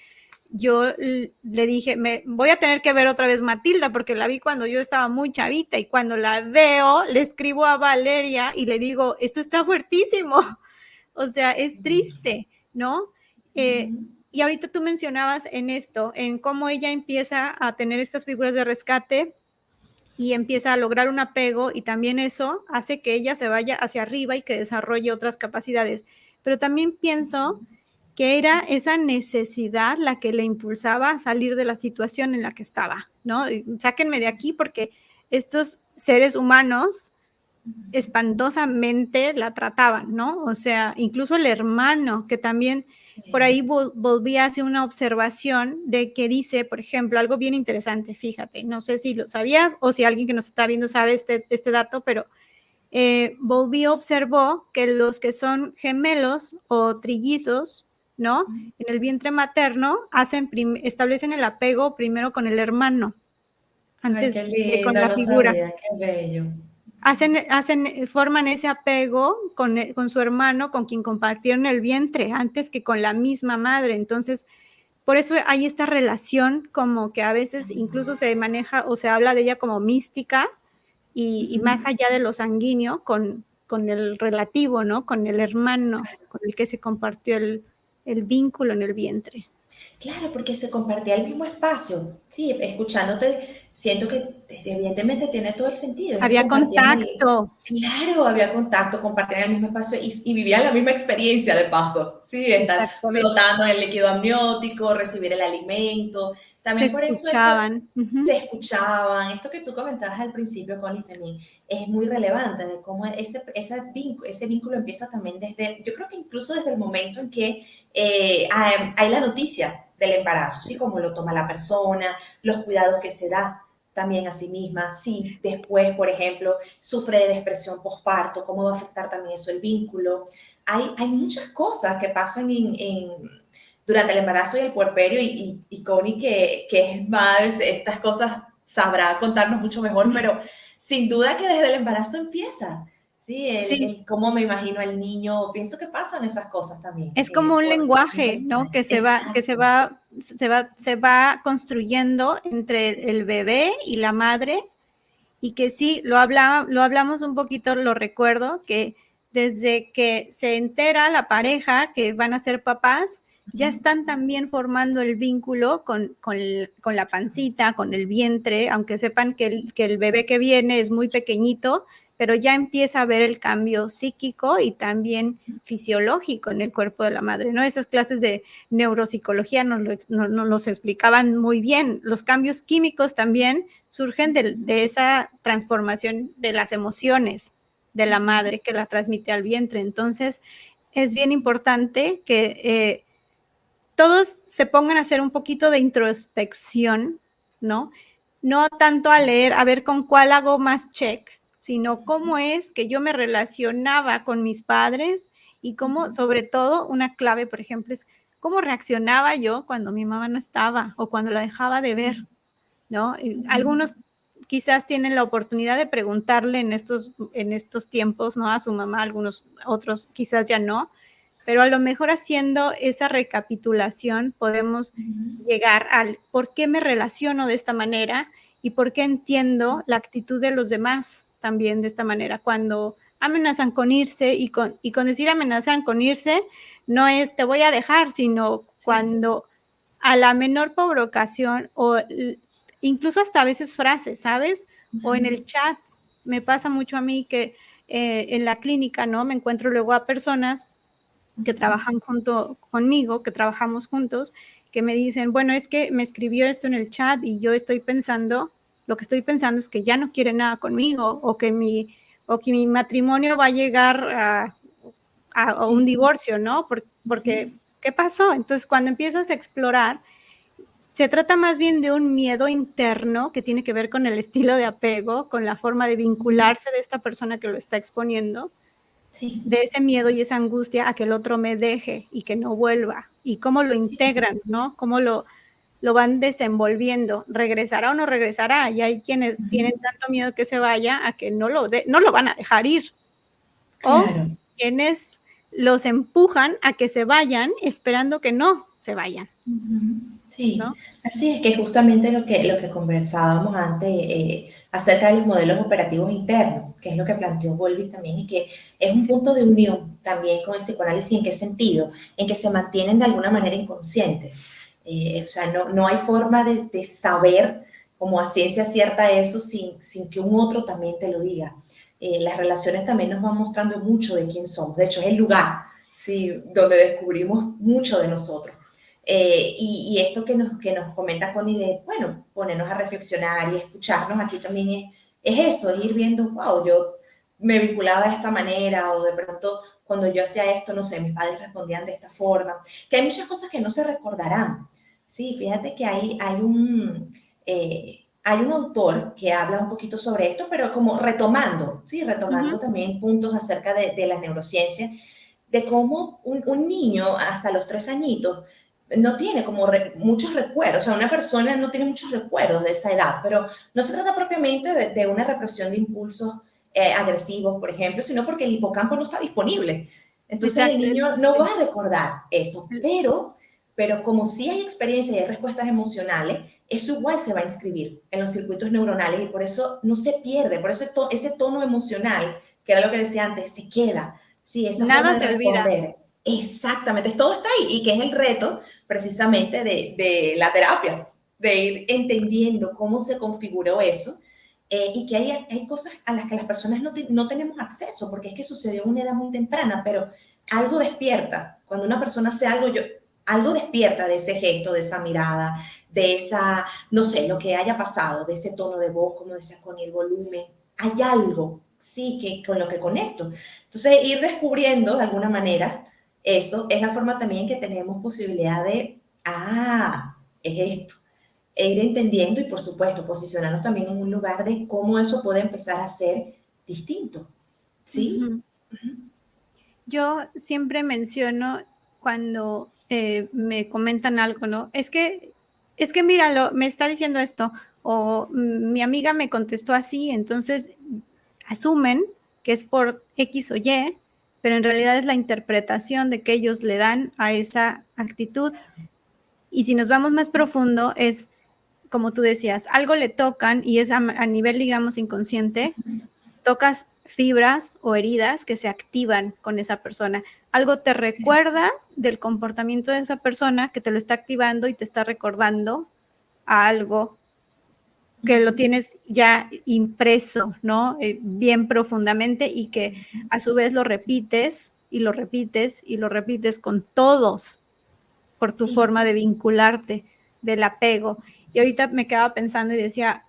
yo le dije, me voy a tener que ver otra vez Matilda porque la vi cuando yo estaba muy chavita y cuando la veo le escribo a Valeria y le digo, esto está fuertísimo, o sea, es triste, ¿no? Eh, y ahorita tú mencionabas en esto, en cómo ella empieza a tener estas figuras de rescate y empieza a lograr un apego y también eso hace que ella se vaya hacia arriba y que desarrolle otras capacidades. Pero también pienso que era esa necesidad la que le impulsaba a salir de la situación en la que estaba, ¿no? Sáquenme de aquí porque estos seres humanos espantosamente la trataban, ¿no? O sea, incluso el hermano, que también por Sí. ahí volví a hacer una observación de que dice, por ejemplo, algo bien interesante, fíjate, no sé si lo sabías o si alguien que nos está viendo sabe este dato, pero volví observó que los que son gemelos o trillizos, ¿no? En el vientre materno establecen el apego primero con el hermano, Ay, antes qué que con lindo, la no figura. sabía, qué bello. Forman ese apego con su hermano, con quien compartieron el vientre, antes que con la misma madre. Entonces, por eso hay esta relación como que a veces incluso se maneja o se habla de ella como mística y más allá de lo sanguíneo con el relativo, ¿no? Con el hermano, con el que se compartió el vínculo en el vientre. Claro, porque se compartía el mismo espacio. Sí, escuchándote, siento que evidentemente tiene todo el sentido. Ellos Había compartían contacto. claro, había contacto, compartían el mismo espacio y vivían la misma experiencia de paso. Sí, estar Exactamente. flotando en el líquido amniótico, recibir el alimento. Se También por eso esto escuchaban. se escuchaban. Esto que tú comentabas al principio, Connie, también es muy relevante de cómo ese vínculo empieza también desde, yo creo que incluso desde el momento en que hay la noticia del embarazo, ¿sí? Cómo lo toma la persona, los cuidados que se da también a sí misma, si después, por ejemplo, sufre de depresión postparto, cómo va a afectar también eso el vínculo. Hay muchas cosas que pasan durante el embarazo y el puerperio y Connie, que es madre, estas cosas sabrá contarnos mucho mejor, pero sin duda que desde el embarazo empieza. Sí, Sí, cómo me imagino al niño, pienso que pasan esas cosas también. es como un lenguaje, ¿no? Exacto. Se va construyendo entre el bebé y la madre, y que sí, lo hablamos un poquito, lo recuerdo, que desde que se entera la pareja que van a ser papás, ya están también formando el vínculo con la pancita, con el vientre, aunque sepan que el bebé que viene es muy pequeño, pero ya empieza a ver el cambio psíquico y también fisiológico en el cuerpo de la madre, ¿no? Esas clases de neuropsicología nos los explicaban muy bien. Los cambios químicos también surgen de esa transformación de las emociones de la madre que la transmite al vientre. Entonces, es bien importante que todos se pongan a hacer un poquito de introspección, ¿no? No tanto a leer, a ver con cuál hago más check, sino cómo es que yo me relacionaba con mis padres y cómo, sobre todo, una clave, por ejemplo, es cómo reaccionaba yo cuando mi mamá no estaba o cuando la dejaba de ver, ¿no? Algunos quizás tienen la oportunidad de preguntarle en estos tiempos, ¿no? A su mamá, algunos otros quizás ya no, pero a lo mejor haciendo esa recapitulación podemos llegar al por qué me relaciono de esta manera y por qué entiendo la actitud de los demás también de esta manera. Cuando amenazan con irse y con decir amenazan con irse, no es te voy a dejar, sino cuando a la menor provocación o incluso hasta a veces frases, ¿sabes? O en el chat, me pasa mucho a mí que en la clínica, ¿no? Me encuentro luego a personas que trabajan junto conmigo, que trabajamos juntos, que me dicen, bueno, es que me escribió esto en el chat y yo estoy pensando, lo que estoy pensando es que ya no quiere nada conmigo o que mi matrimonio va a llegar a un divorcio, ¿no? Porque, ¿qué pasó? Entonces, cuando empiezas a explorar, se trata más bien de un miedo interno que tiene que ver con el estilo de apego, con la forma de vincularse de esta persona que lo está exponiendo, Sí. de ese miedo y esa angustia a que el otro me deje y que no vuelva, y cómo lo integran, ¿no? Cómo lo van desenvolviendo, regresará o no regresará, y hay quienes tienen tanto miedo que se vaya a que no lo van a dejar ir, o Claro. quienes los empujan a que se vayan esperando que no se vayan, Sí, ¿no? así es que justamente lo que conversábamos antes acerca de los modelos operativos internos, que es lo que planteó Volvi también, y que es un punto de unión también con el psicoanálisis. ¿En qué sentido? En que se mantienen de alguna manera inconscientes. O sea, no hay forma de saber como a ciencia cierta eso sin que un otro también te lo diga. Las relaciones también nos van mostrando mucho de quién somos. De hecho, es el lugar, ¿sí?, donde descubrimos mucho de nosotros. Y esto que nos comenta Connie de, bueno, ponernos a reflexionar y escucharnos aquí también es eso, ir viendo, wow, yo me vinculaba de esta manera, o de pronto cuando yo hacía esto, no sé, mis padres respondían de esta forma, que hay muchas cosas que no se recordarán. Sí, fíjate que hay un autor que habla un poquito sobre esto, pero como retomando, ¿sí? Retomando también puntos acerca de la neurociencia, de cómo un niño hasta los 3 añitos no tiene como muchos recuerdos, o sea, una persona no tiene muchos recuerdos de esa edad, pero no se trata propiamente de una represión de impulsos agresivos, por ejemplo, sino porque el hipocampo no está disponible. Entonces el Exacto, niño no sí. va a recordar eso, pero como sí hay experiencia y hay respuestas emocionales, eso igual se va a inscribir en los circuitos neuronales y por eso no se pierde, por eso ese tono emocional, que era lo que decía antes, se queda. Sí, esa forma Nada de se olvida. responder. Exactamente, todo está ahí y que es el reto precisamente de la terapia. de ir entendiendo cómo se configuró eso, y que hay cosas a las que las personas no tenemos acceso, porque es que sucedió a una edad muy temprana, pero algo despierta. Cuando una persona hace algo, algo despierta de ese gesto, de esa mirada, de esa, no sé, lo que haya pasado, de ese tono de voz, como decía, con el volumen. Hay algo, sí, que con lo que conecto. Entonces, ir descubriendo de alguna manera eso es la forma también que tenemos posibilidad de, es esto, e ir entendiendo y, por supuesto, posicionarnos también en un lugar de cómo eso puede empezar a ser distinto, ¿sí? Uh-huh. Uh-huh. Yo siempre menciono cuando me comentan algo, ¿no? Es que míralo, me está diciendo esto, o mi amiga me contestó así, entonces asumen que es por X o Y, pero en realidad es la interpretación de que ellos le dan a esa actitud. Y si nos vamos más profundo, es, como tú decías, algo le tocan y es a nivel, digamos, inconsciente, tocas fibras o heridas que se activan con esa persona. Algo te recuerda del comportamiento de esa persona que te lo está activando y te está recordando a algo que lo tienes ya impreso, ¿no? Bien profundamente, y que a su vez lo repites y lo repites y lo repites con todos por tu forma de vincularte, del apego. Y ahorita me quedaba pensando y decía,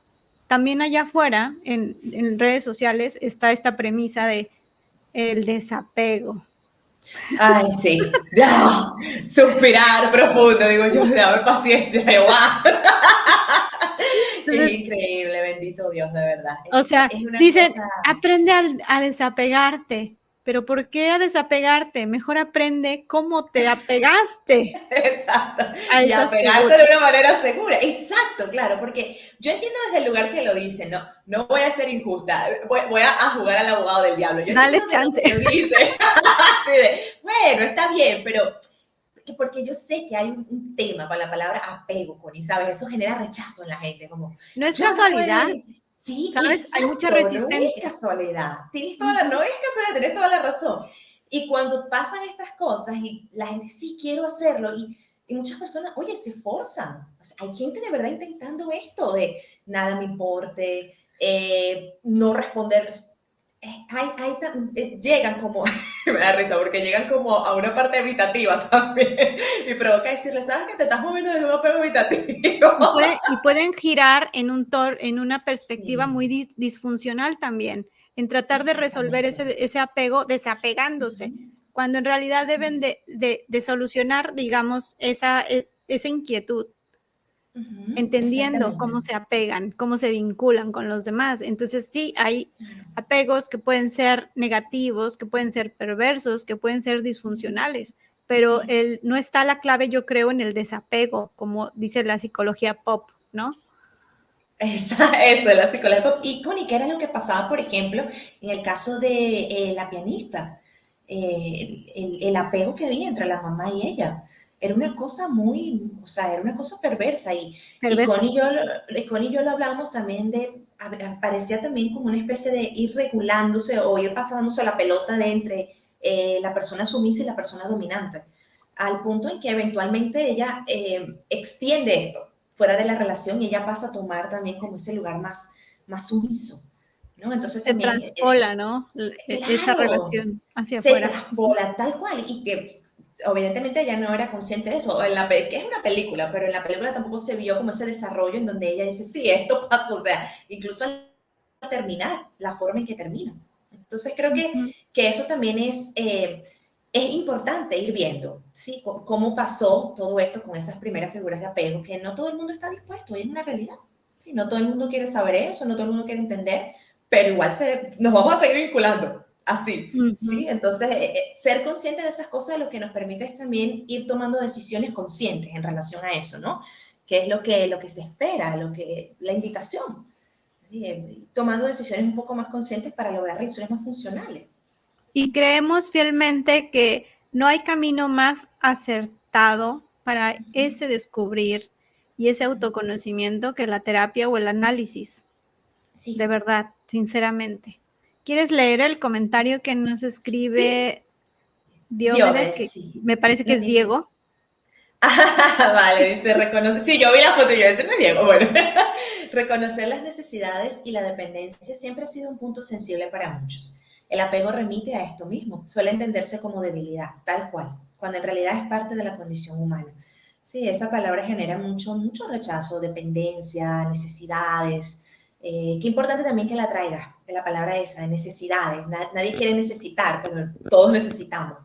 también allá afuera, en redes sociales, está esta premisa de el desapego. Ay, sí. ¡Ah! Suspirar profundo, digo yo, dame paciencia, Es increíble, bendito Dios, de verdad. O sea, es una dicen, cosa... aprende a desapegarte. ¿Pero por qué a desapegarte? Mejor aprende cómo te apegaste. Exacto. A Y esas apegarte figuras. de una manera segura. Exacto, claro, porque yo entiendo desde el lugar que lo dicen, no voy a ser injusta, voy a jugar al abogado del diablo. Yo Dale entiendo chance. de donde lo dicen. Así de, bueno, está bien, pero porque yo sé que hay un tema con la palabra apego, Connie, ¿sabes? Eso genera rechazo en la gente, como, No es yo no casualidad, voy... Sí, ¿sabes? Hay mucha exacto, no es resistencia. casualidad. No es casualidad, tienes toda la razón. Y cuando pasan estas cosas y la gente, sí, quiero hacerlo, y muchas personas, oye, se forzan. O sea, hay gente de verdad intentando esto de nada me importe, no responder. Llegan como, me da risa porque llegan como a una parte evitativa también y provoca decirle, ¿sabes que te estás moviendo desde un apego evitativo? Y pueden girar en una perspectiva Sí, muy disfuncional también, en tratar de resolver ese apego desapegándose, cuando en realidad deben de solucionar, digamos, esa inquietud, entendiendo cómo se apegan, cómo se vinculan con los demás. Entonces sí, hay apegos que pueden ser negativos, que pueden ser perversos, que pueden ser disfuncionales, pero no está la clave, yo creo, en el desapego, como dice la psicología pop, ¿no? Eso es la psicología pop. Y Connie, ¿qué era lo que pasaba, por ejemplo, en el caso de la pianista? El apego que había entre la mamá y ella. Era una cosa muy, o sea, era una cosa perversa. Y Connie y yo lo hablábamos también de, parecía también como una especie de ir regulándose o ir pasándose la pelota de entre la persona sumisa y la persona dominante, al punto en que eventualmente ella extiende esto fuera de la relación y ella pasa a tomar también como ese lugar más sumiso, ¿no? Entonces Se también, traspola, ¿no? Esa claro, relación hacia se afuera. traspola tal cual y que evidentemente ella no era consciente de eso, que es una película, pero en la película tampoco se vio como ese desarrollo en donde ella dice, sí, esto pasa, o sea, incluso al terminar, la forma en que termina. Entonces creo que eso también es importante ir viendo, ¿sí? Cómo pasó todo esto con esas primeras figuras de apego, que no todo el mundo está dispuesto, es una realidad. ¿Sí? No todo el mundo quiere saber eso, no todo el mundo quiere entender, pero igual nos vamos a seguir vinculando así, ¿sí? Entonces, ser consciente de esas cosas lo que nos permite es también ir tomando decisiones conscientes en relación a eso, ¿no? ¿Qué es lo que se espera, la invitación? ¿Sí? Tomando decisiones un poco más conscientes para lograr relaciones más funcionales. Y creemos fielmente que no hay camino más acertado para ese descubrir y ese autoconocimiento que la terapia o el análisis. Sí. De verdad, sinceramente. ¿Quieres leer el comentario que nos escribe Diomedes? Que sí. me parece que es Diego. Vale, dice reconoce. Sí, yo vi la foto y yo, ese no es Diego. Bueno, reconocer las necesidades y la dependencia siempre ha sido un punto sensible para muchos. El apego remite a esto mismo. Suele entenderse como debilidad, tal cual, cuando en realidad es parte de la condición humana. Sí, esa palabra genera mucho rechazo, dependencia, necesidades. Qué importante también que la traigas, la palabra esa, de necesidades. Nadie quiere necesitar, pero todos necesitamos.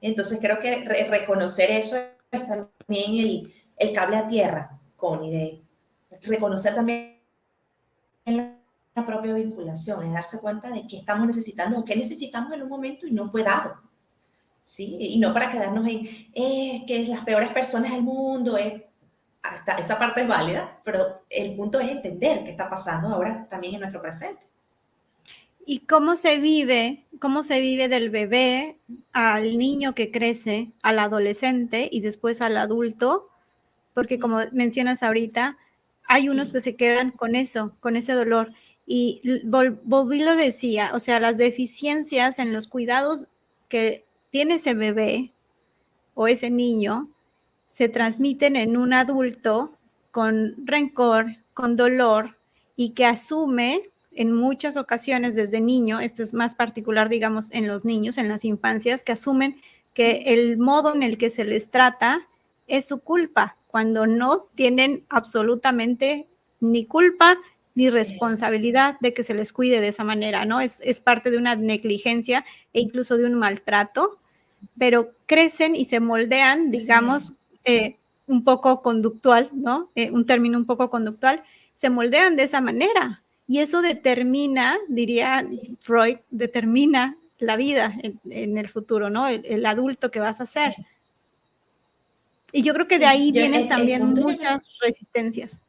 Entonces creo que reconocer eso es también el cable a tierra, Connie, de reconocer también la propia vinculación, es darse cuenta de qué estamos necesitando o qué necesitamos en un momento y no fue dado. ¿Sí? Y no para quedarnos en que las peores personas del mundo, hasta esa parte es válida, pero el punto es entender qué está pasando ahora también en nuestro presente. ¿Y cómo se vive del bebé al niño que crece, al adolescente y después al adulto? Porque como mencionas ahorita, hay unos que se quedan con eso, con ese dolor. Y Bowlby lo decía, o sea, las deficiencias en los cuidados que tiene ese bebé o ese niño se transmiten en un adulto con rencor, con dolor y que asume en muchas ocasiones desde niño, esto es más particular, digamos, en los niños, en las infancias, que asumen que el modo en el que se les trata es su culpa, cuando no tienen absolutamente ni culpa ni responsabilidad de que se les cuide de esa manera, ¿no? Es parte de una negligencia e incluso de un maltrato, pero crecen y se moldean, digamos, un poco conductual, ¿no? Un término un poco conductual, se moldean de esa manera. Y eso determina, diría Freud, determina la vida en el futuro, ¿no? El adulto que vas a ser. Y yo creo que de ahí vienen también muchas resistencias.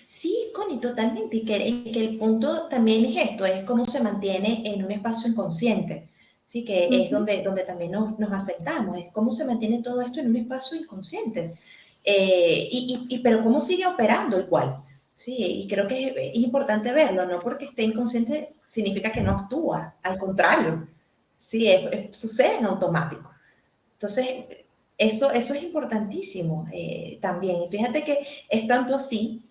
Sí, Connie, totalmente. Y que el punto también es esto, es cómo se mantiene en un espacio inconsciente. Sí, que es donde también nos aceptamos, es cómo se mantiene todo esto en un espacio inconsciente. Pero cómo sigue operando igual. Sí, y creo que es importante verlo, no porque esté inconsciente significa que no actúa, al contrario, sí, sucede en automático. Entonces, eso es importantísimo también. Y fíjate que es tanto así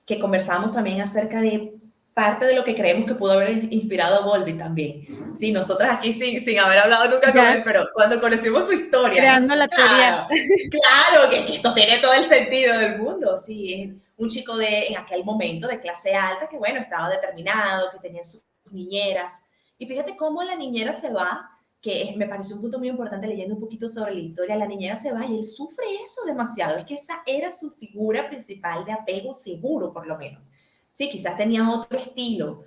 que conversábamos también acerca de parte de lo que creemos que pudo haber inspirado a Bowlby también. Sí, nosotras aquí sin haber hablado nunca con él, pero cuando conocimos su historia, creando la teoría. Claro que esto tiene todo el sentido del mundo. Sí, un chico en aquel momento de clase alta que, bueno, estaba determinado, que tenía sus niñeras. Y fíjate cómo la niñera se va, que me pareció un punto muy importante leyendo un poquito sobre la historia, la niñera se va y él sufre eso demasiado, es que esa era su figura principal de apego seguro, por lo menos. Sí, quizás tenía otro estilo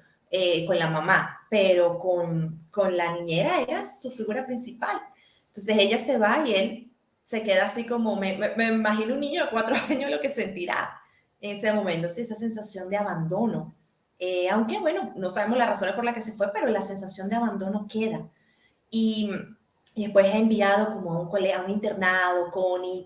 con la mamá, pero con la niñera era su figura principal. Entonces ella se va y él se queda así como, me imagino un niño de 4 años lo que sentirá en ese momento, ¿sí? Esa sensación de abandono. Aunque, bueno, no sabemos las razones por las que se fue, pero la sensación de abandono queda. Y después es enviado como a a un internado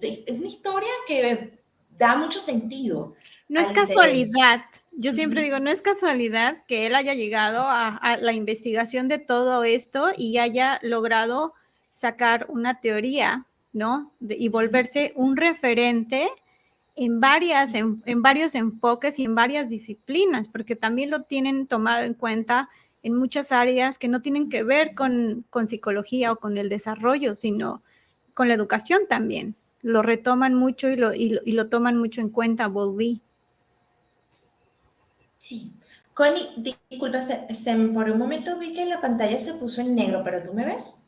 es una historia que da mucho sentido. No es casualidad, yo siempre digo, no es casualidad que él haya llegado a la investigación de todo esto y haya logrado sacar una teoría, ¿no? Y volverse un referente en varios enfoques y en varias disciplinas, porque también lo tienen tomado en cuenta en muchas áreas que no tienen que ver con psicología o con el desarrollo, sino con la educación también. Lo retoman mucho y lo toman mucho en cuenta Bowlby. Sí. Connie, disculpa, por un momento vi que la pantalla se puso en negro, pero ¿tú me ves?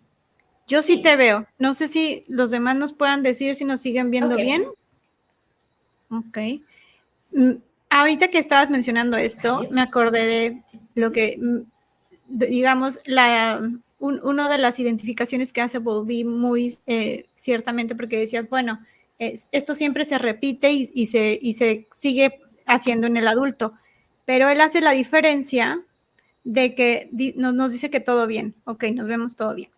Yo sí te veo. No sé si los demás nos puedan decir si nos siguen viendo bien. Ok. Ahorita que estabas mencionando esto, me acordé de lo que, digamos, una de las identificaciones que hace Bowlby muy ciertamente, porque decías, bueno, esto siempre se repite y se sigue haciendo en el adulto, pero él hace la diferencia de que nos dice que todo bien, ok, nos vemos todo bien.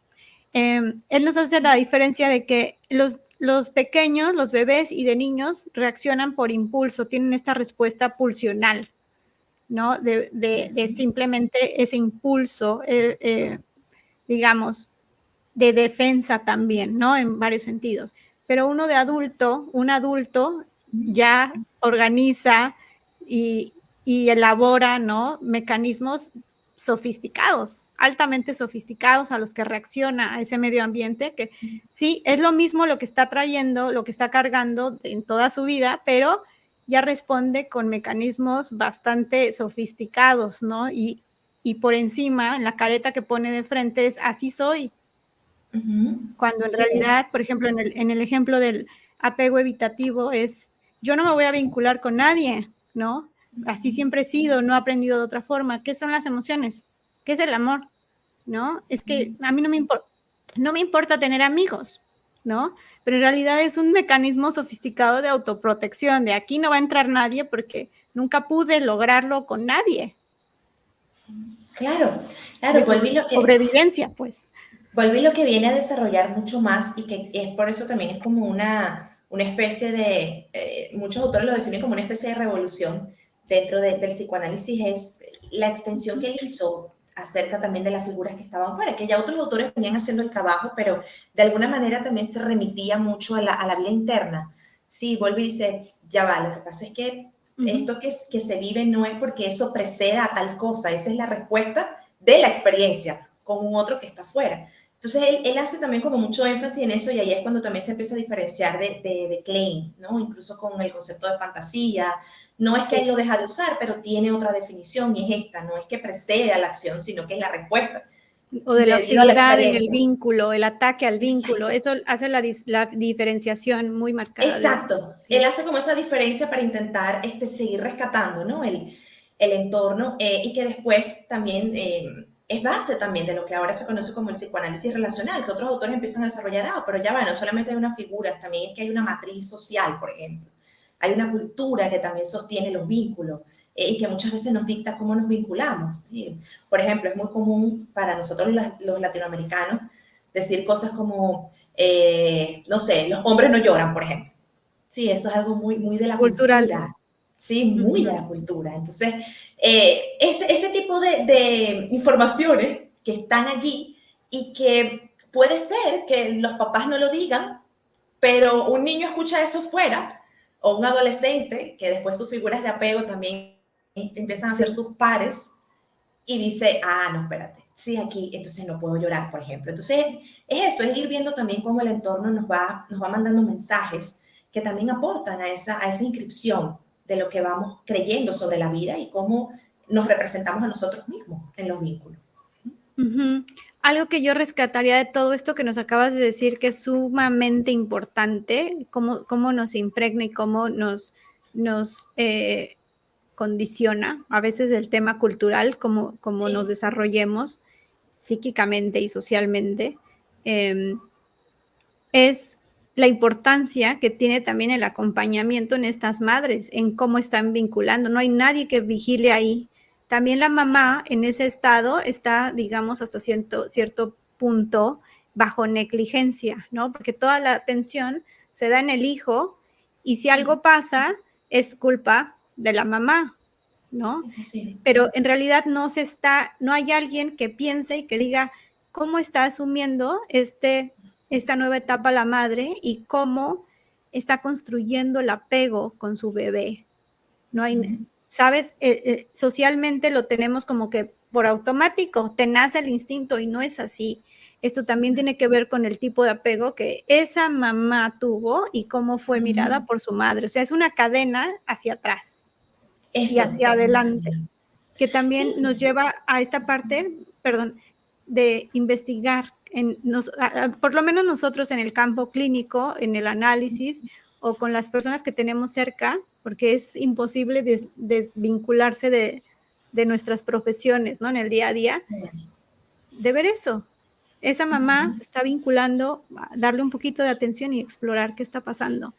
Él nos hace la diferencia de que los pequeños, los bebés y de niños reaccionan por impulso, tienen esta respuesta pulsional, ¿no? De simplemente ese impulso, digamos, de defensa también, ¿no? En varios sentidos. pero uno de adulto, un adulto ya organiza y elabora, ¿no?, mecanismos sofisticados, altamente sofisticados, a los que reacciona a ese medio ambiente, que sí, es lo mismo lo que está trayendo, lo que está cargando en toda su vida, pero ya responde con mecanismos bastante sofisticados, ¿no? Y por encima, en la careta que pone de frente es así soy. Cuando en realidad, por ejemplo, en el ejemplo del apego evitativo es, yo no me voy a vincular con nadie, ¿no? Así siempre he sido, no he aprendido de otra forma. ¿Qué son las emociones? ¿Qué es el amor? ¿No? Es que a mí no me importa tener amigos, ¿no? Pero en realidad es un mecanismo sofisticado de autoprotección, de aquí no va a entrar nadie porque nunca pude lograrlo con nadie. Claro, volví lo que... Sobrevivencia, pues. Volví lo que viene a desarrollar mucho más y que es por eso también es como una especie de, muchos autores lo definen como una especie de revolución dentro del psicoanálisis, es la extensión que él hizo acerca también de las figuras que estaban fuera, que ya otros autores venían haciendo el trabajo, pero de alguna manera también se remitía mucho a la vida interna. Sí, vuelve y dice, ya va, lo que pasa es que esto que se vive no es porque eso preceda a tal cosa, esa es la respuesta de la experiencia con un otro que está fuera. Entonces, él hace también como mucho énfasis en eso y ahí es cuando también se empieza a diferenciar de Klein, ¿no? Incluso con el concepto de fantasía. No es que él lo deja de usar, pero tiene otra definición y es esta. No es que precede a la acción, sino que es la respuesta. O de la hostilidad en el vínculo, el ataque al vínculo. Exacto. Eso hace la diferenciación muy marcada. Exacto. Él hace como esa diferencia para intentar seguir rescatando, ¿no?, el entorno y que después también... es base también de lo que ahora se conoce como el psicoanálisis relacional, que otros autores empiezan a desarrollar, pero ya va, no solamente hay una figura, también es que hay una matriz social, por ejemplo. Hay una cultura que también sostiene los vínculos y que muchas veces nos dicta cómo nos vinculamos. ¿Sí? Por ejemplo, es muy común para nosotros los latinoamericanos decir cosas como, no sé, los hombres no lloran, por ejemplo. Sí, eso es algo muy, muy de la cultura. Sí, muy de la cultura. Entonces, ese tipo de informaciones que están allí y que puede ser que los papás no lo digan, pero un niño escucha eso fuera, o un adolescente, que después sus figuras de apego también empiezan a ser sus pares, y dice, no, espérate, sí, aquí, entonces no puedo llorar, por ejemplo. Entonces, es eso, es ir viendo también cómo el entorno nos va mandando mensajes que también aportan a esa inscripción de lo que vamos creyendo sobre la vida y cómo nos representamos a nosotros mismos en los vínculos. Algo que yo rescataría de todo esto que nos acabas de decir, que es sumamente importante, cómo nos impregna y cómo nos condiciona a veces el tema cultural, cómo sí, nos desarrollemos psíquicamente y socialmente, es la importancia que tiene también el acompañamiento en estas madres, en cómo están vinculando. No hay nadie que vigile ahí. También la mamá en ese estado está, digamos, hasta cierto punto bajo negligencia, ¿no? Porque toda la atención se da en el hijo y si algo pasa es culpa de la mamá, ¿no? Sí. Pero en realidad no hay alguien que piense y que diga cómo está asumiendo esta nueva etapa la madre y cómo está construyendo el apego con su bebé. No hay, ¿sabes? Socialmente lo tenemos como que por automático, te nace el instinto y no es así. Esto también tiene que ver con el tipo de apego que esa mamá tuvo y cómo fue mirada por su madre. O sea, es una cadena hacia atrás y hacia adelante, que también nos lleva a esta parte, de investigar, por lo menos nosotros en el campo clínico, en el análisis o con las personas que tenemos cerca, porque es imposible desvincularse de nuestras profesiones, ¿no? En el día a día, de ver eso. Esa mamá se está vinculando, a darle un poquito de atención y explorar qué está pasando.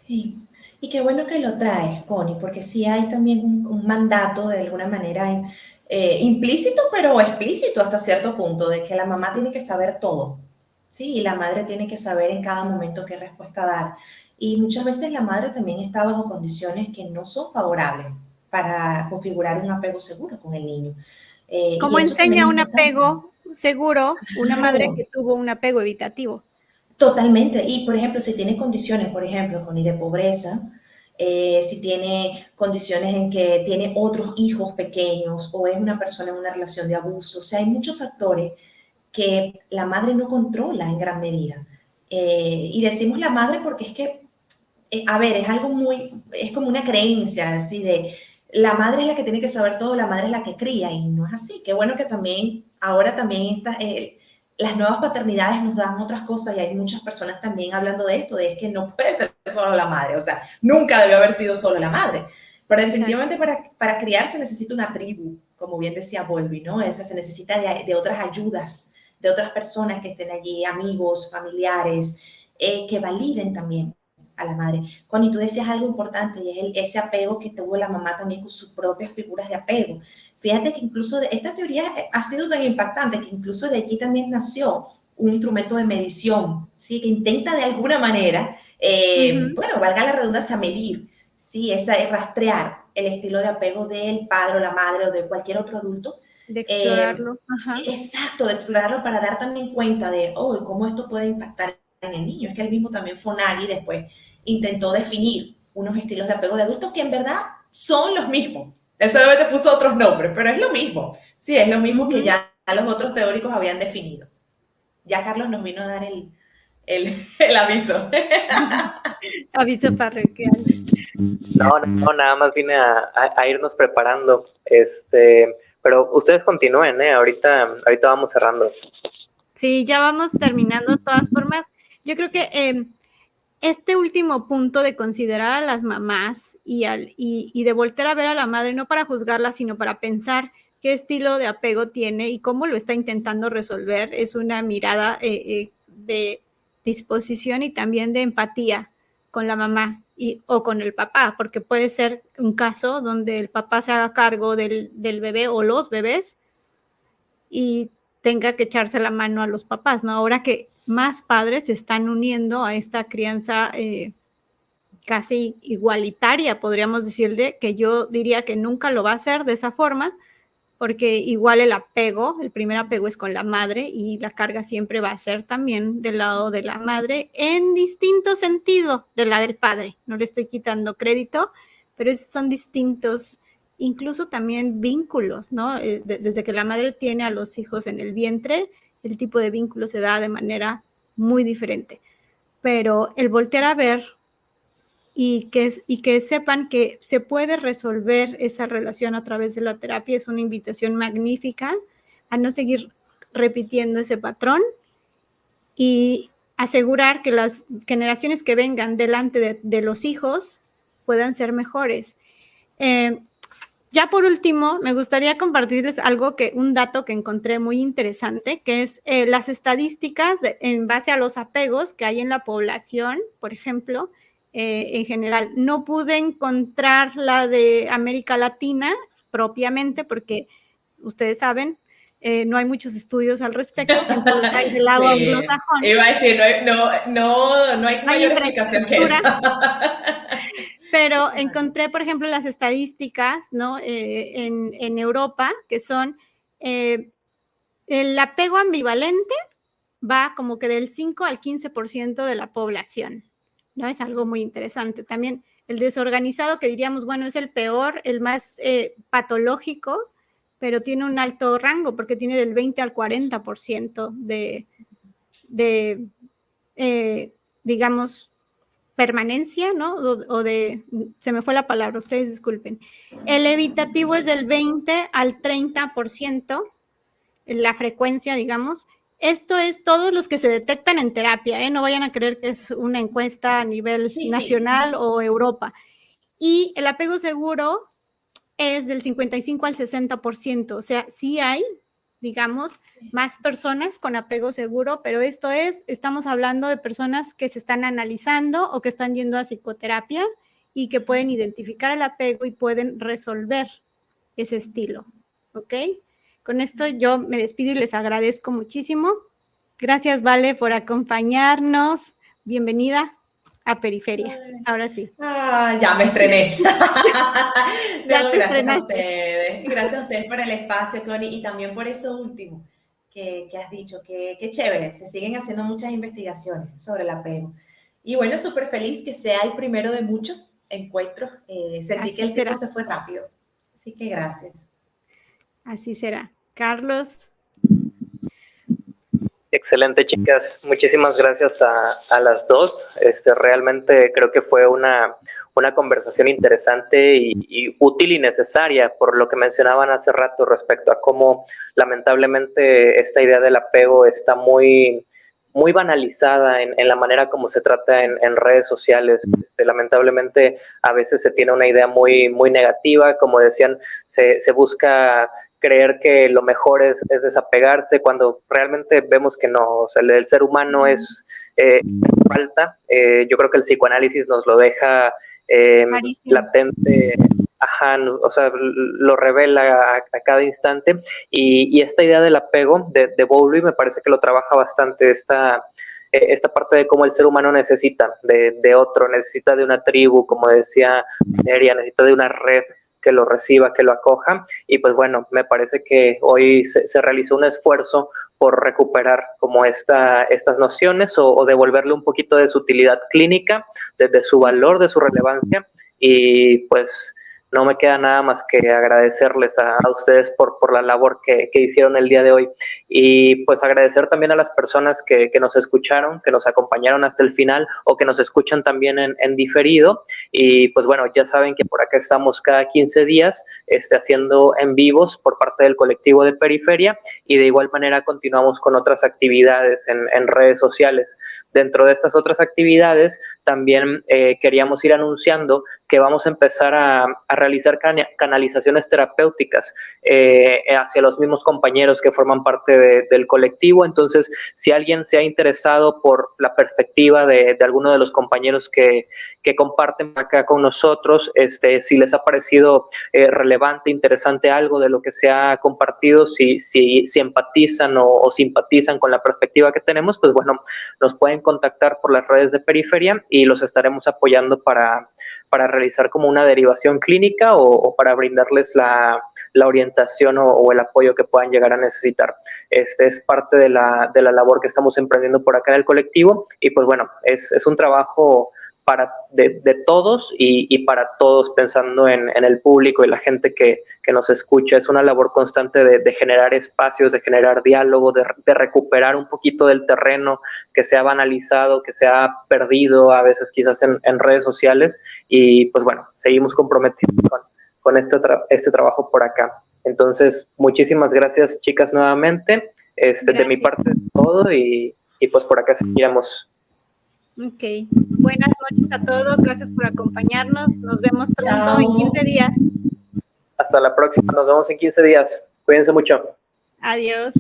Sí. Y qué bueno que lo traes, Connie, porque sí hay también un mandato de alguna manera implícito, pero explícito hasta cierto punto, de que la mamá tiene que saber todo, ¿sí? Y la madre tiene que saber en cada momento qué respuesta dar. Y muchas veces la madre también está bajo condiciones que no son favorables para configurar un apego seguro con el niño. ¿Cómo enseña un apego seguro una madre que tuvo un apego evitativo? Totalmente. Y, por ejemplo, si tiene condiciones, por ejemplo, Connie, de pobreza, si tiene condiciones en que tiene otros hijos pequeños o es una persona en una relación de abuso, o sea, hay muchos factores que la madre no controla en gran medida. Y decimos la madre porque es que, a ver, es algo muy, es como una creencia así de la madre es la que tiene que saber todo, la madre es la que cría, y no es así. Qué bueno que también, ahora también las nuevas paternidades nos dan otras cosas y hay muchas personas también hablando de esto, de que no puede ser solo la madre, o sea, nunca debió haber sido solo la madre. Pero definitivamente para criar se necesita una tribu, como bien decía Volvi, ¿no? Esa se necesita de otras ayudas, de otras personas que estén allí, amigos, familiares, que validen también a la madre. Connie, tú decías algo importante y es ese apego que tuvo la mamá también con sus propias figuras de apego. Fíjate que incluso esta teoría ha sido tan impactante que incluso de aquí también nació un instrumento de medición, ¿sí? Que intenta de alguna manera, bueno, valga la redundancia, medir, ¿sí? Es rastrear el estilo de apego del padre o la madre o de cualquier otro adulto. De explorarlo. Exacto, de explorarlo para dar también cuenta de, oh, cómo esto puede impactar en el niño. Es que el mismo también Fonaghi después intentó definir unos estilos de apego de adultos que en verdad son los mismos. Él solamente puso otros nombres, pero es lo mismo. Sí, es lo mismo que ya los otros teóricos habían definido. Ya Carlos nos vino a dar el aviso. Aviso parroquial. No, nada más vine a irnos preparando. Pero ustedes continúen, ahorita vamos cerrando. Sí, ya vamos terminando. De todas formas, yo creo que este último punto de considerar a las mamás y de voltear a ver a la madre, no para juzgarla, sino para pensar qué estilo de apego tiene y cómo lo está intentando resolver, es una mirada de disposición y también de empatía con la mamá o con el papá, porque puede ser un caso donde el papá se haga cargo del bebé o los bebés y tenga que echarse la mano a los papás, ¿no? Ahora que más padres se están uniendo a esta crianza casi igualitaria, podríamos decirle, que yo diría que nunca lo va a hacer de esa forma, porque igual el primer apego es con la madre y la carga siempre va a ser también del lado de la madre en distinto sentido de la del padre. No le estoy quitando crédito, pero son distintos, incluso también vínculos, ¿no? Desde que la madre tiene a los hijos en el vientre, el tipo de vínculo se da de manera muy diferente. Pero el voltear a ver y que sepan que se puede resolver esa relación a través de la terapia es una invitación magnífica a no seguir repitiendo ese patrón y asegurar que las generaciones que vengan delante de los hijos puedan ser mejores. Ya por último, me gustaría compartirles un dato que encontré muy interesante, que es las estadísticas en base a los apegos que hay en la población, por ejemplo, en general. No pude encontrar la de América Latina propiamente porque ustedes saben, no hay muchos estudios al respecto, siempre los hay del lado anglosajón. Iba a decir, no hay mayor explicación que eso. Pero encontré, por ejemplo, las estadísticas, ¿no? En Europa, que son el apego ambivalente va como que del 5 al 15% de la población, ¿no? Es algo muy interesante. También el desorganizado, que diríamos, bueno, es el peor, el más patológico, pero tiene un alto rango porque tiene del 20 al 40% digamos, permanencia, ¿no? Se me fue la palabra, ustedes disculpen. El evitativo es del 20 al 30%, la frecuencia, digamos. Esto es todos los que se detectan en terapia, ¿eh? No vayan a creer que es una encuesta a nivel nacional o Europa. Y el apego seguro es del 55 al 60%, o sea, sí hay, digamos, más personas con apego seguro, pero estamos hablando de personas que se están analizando o que están yendo a psicoterapia y que pueden identificar el apego y pueden resolver ese estilo, ¿ok? Con esto yo me despido y les agradezco muchísimo. Gracias, Vale, por acompañarnos. Bienvenida a Periferia. Ahora sí. Ya me estrené. No, gracias a ustedes. Gracias a ustedes por el espacio, Connie, y también por eso último, que has dicho, que chévere, se siguen haciendo muchas investigaciones sobre el apego. Y bueno, súper feliz que sea el primero de muchos encuentros. Sentí Así que el tiempo será. se fue rápido. Así que gracias. Así será. Carlos. Excelente, chicas. Muchísimas gracias a las dos. Realmente creo que fue una conversación interesante y útil y necesaria por lo que mencionaban hace rato respecto a cómo lamentablemente esta idea del apego está muy, muy banalizada en la manera como se trata en redes sociales. Lamentablemente a veces se tiene una idea muy, muy negativa, como decían, se busca creer que lo mejor es desapegarse cuando realmente vemos que no, o sea, el ser humano es falta. Yo creo que el psicoanálisis nos lo deja latente, ajá, o sea, lo revela a cada instante, y esta idea del apego de Bowlby me parece que lo trabaja bastante, esta parte de cómo el ser humano necesita de otro, necesita de una tribu, como decía Neria, necesita de una red que lo reciba, que lo acoja, y pues bueno, me parece que hoy se realizó un esfuerzo por recuperar como estas nociones o devolverle un poquito de su utilidad clínica, de su valor, de su relevancia, y pues no me queda nada más que agradecerles a ustedes por la labor que hicieron el día de hoy, y pues agradecer también a las personas que nos escucharon, que nos acompañaron hasta el final o que nos escuchan también en diferido. Y pues bueno, ya saben que por acá estamos cada 15 días haciendo en vivos por parte del colectivo de Periferia, y de igual manera continuamos con otras actividades en redes sociales. Dentro de estas otras actividades también queríamos ir anunciando que vamos a empezar a realizar canalizaciones terapéuticas hacia los mismos compañeros que forman parte del colectivo. Entonces, si alguien se ha interesado por la perspectiva de alguno de los compañeros que comparten acá con nosotros, si les ha parecido relevante, interesante algo de lo que se ha compartido, si empatizan o simpatizan con la perspectiva que tenemos, pues bueno, nos pueden contactar por las redes de Periferia y los estaremos apoyando para realizar como una derivación clínica o para brindarles la orientación o el apoyo que puedan llegar a necesitar. Es parte de la labor que estamos emprendiendo por acá en el colectivo, y pues bueno, es un trabajo de todos y para todos, pensando en el público y la gente que nos escucha. Es una labor constante de generar espacios, de generar diálogo, de recuperar un poquito del terreno que se ha banalizado, que se ha perdido a veces quizás en redes sociales, y pues bueno, seguimos comprometidos con este trabajo por acá. Entonces, muchísimas gracias, chicas, nuevamente. De mi parte es todo, y pues por acá seguiremos. Ok, buenas noches a todos, gracias por acompañarnos, nos vemos pronto en 15 días. Hasta la próxima, nos vemos en 15 días, cuídense mucho. Adiós.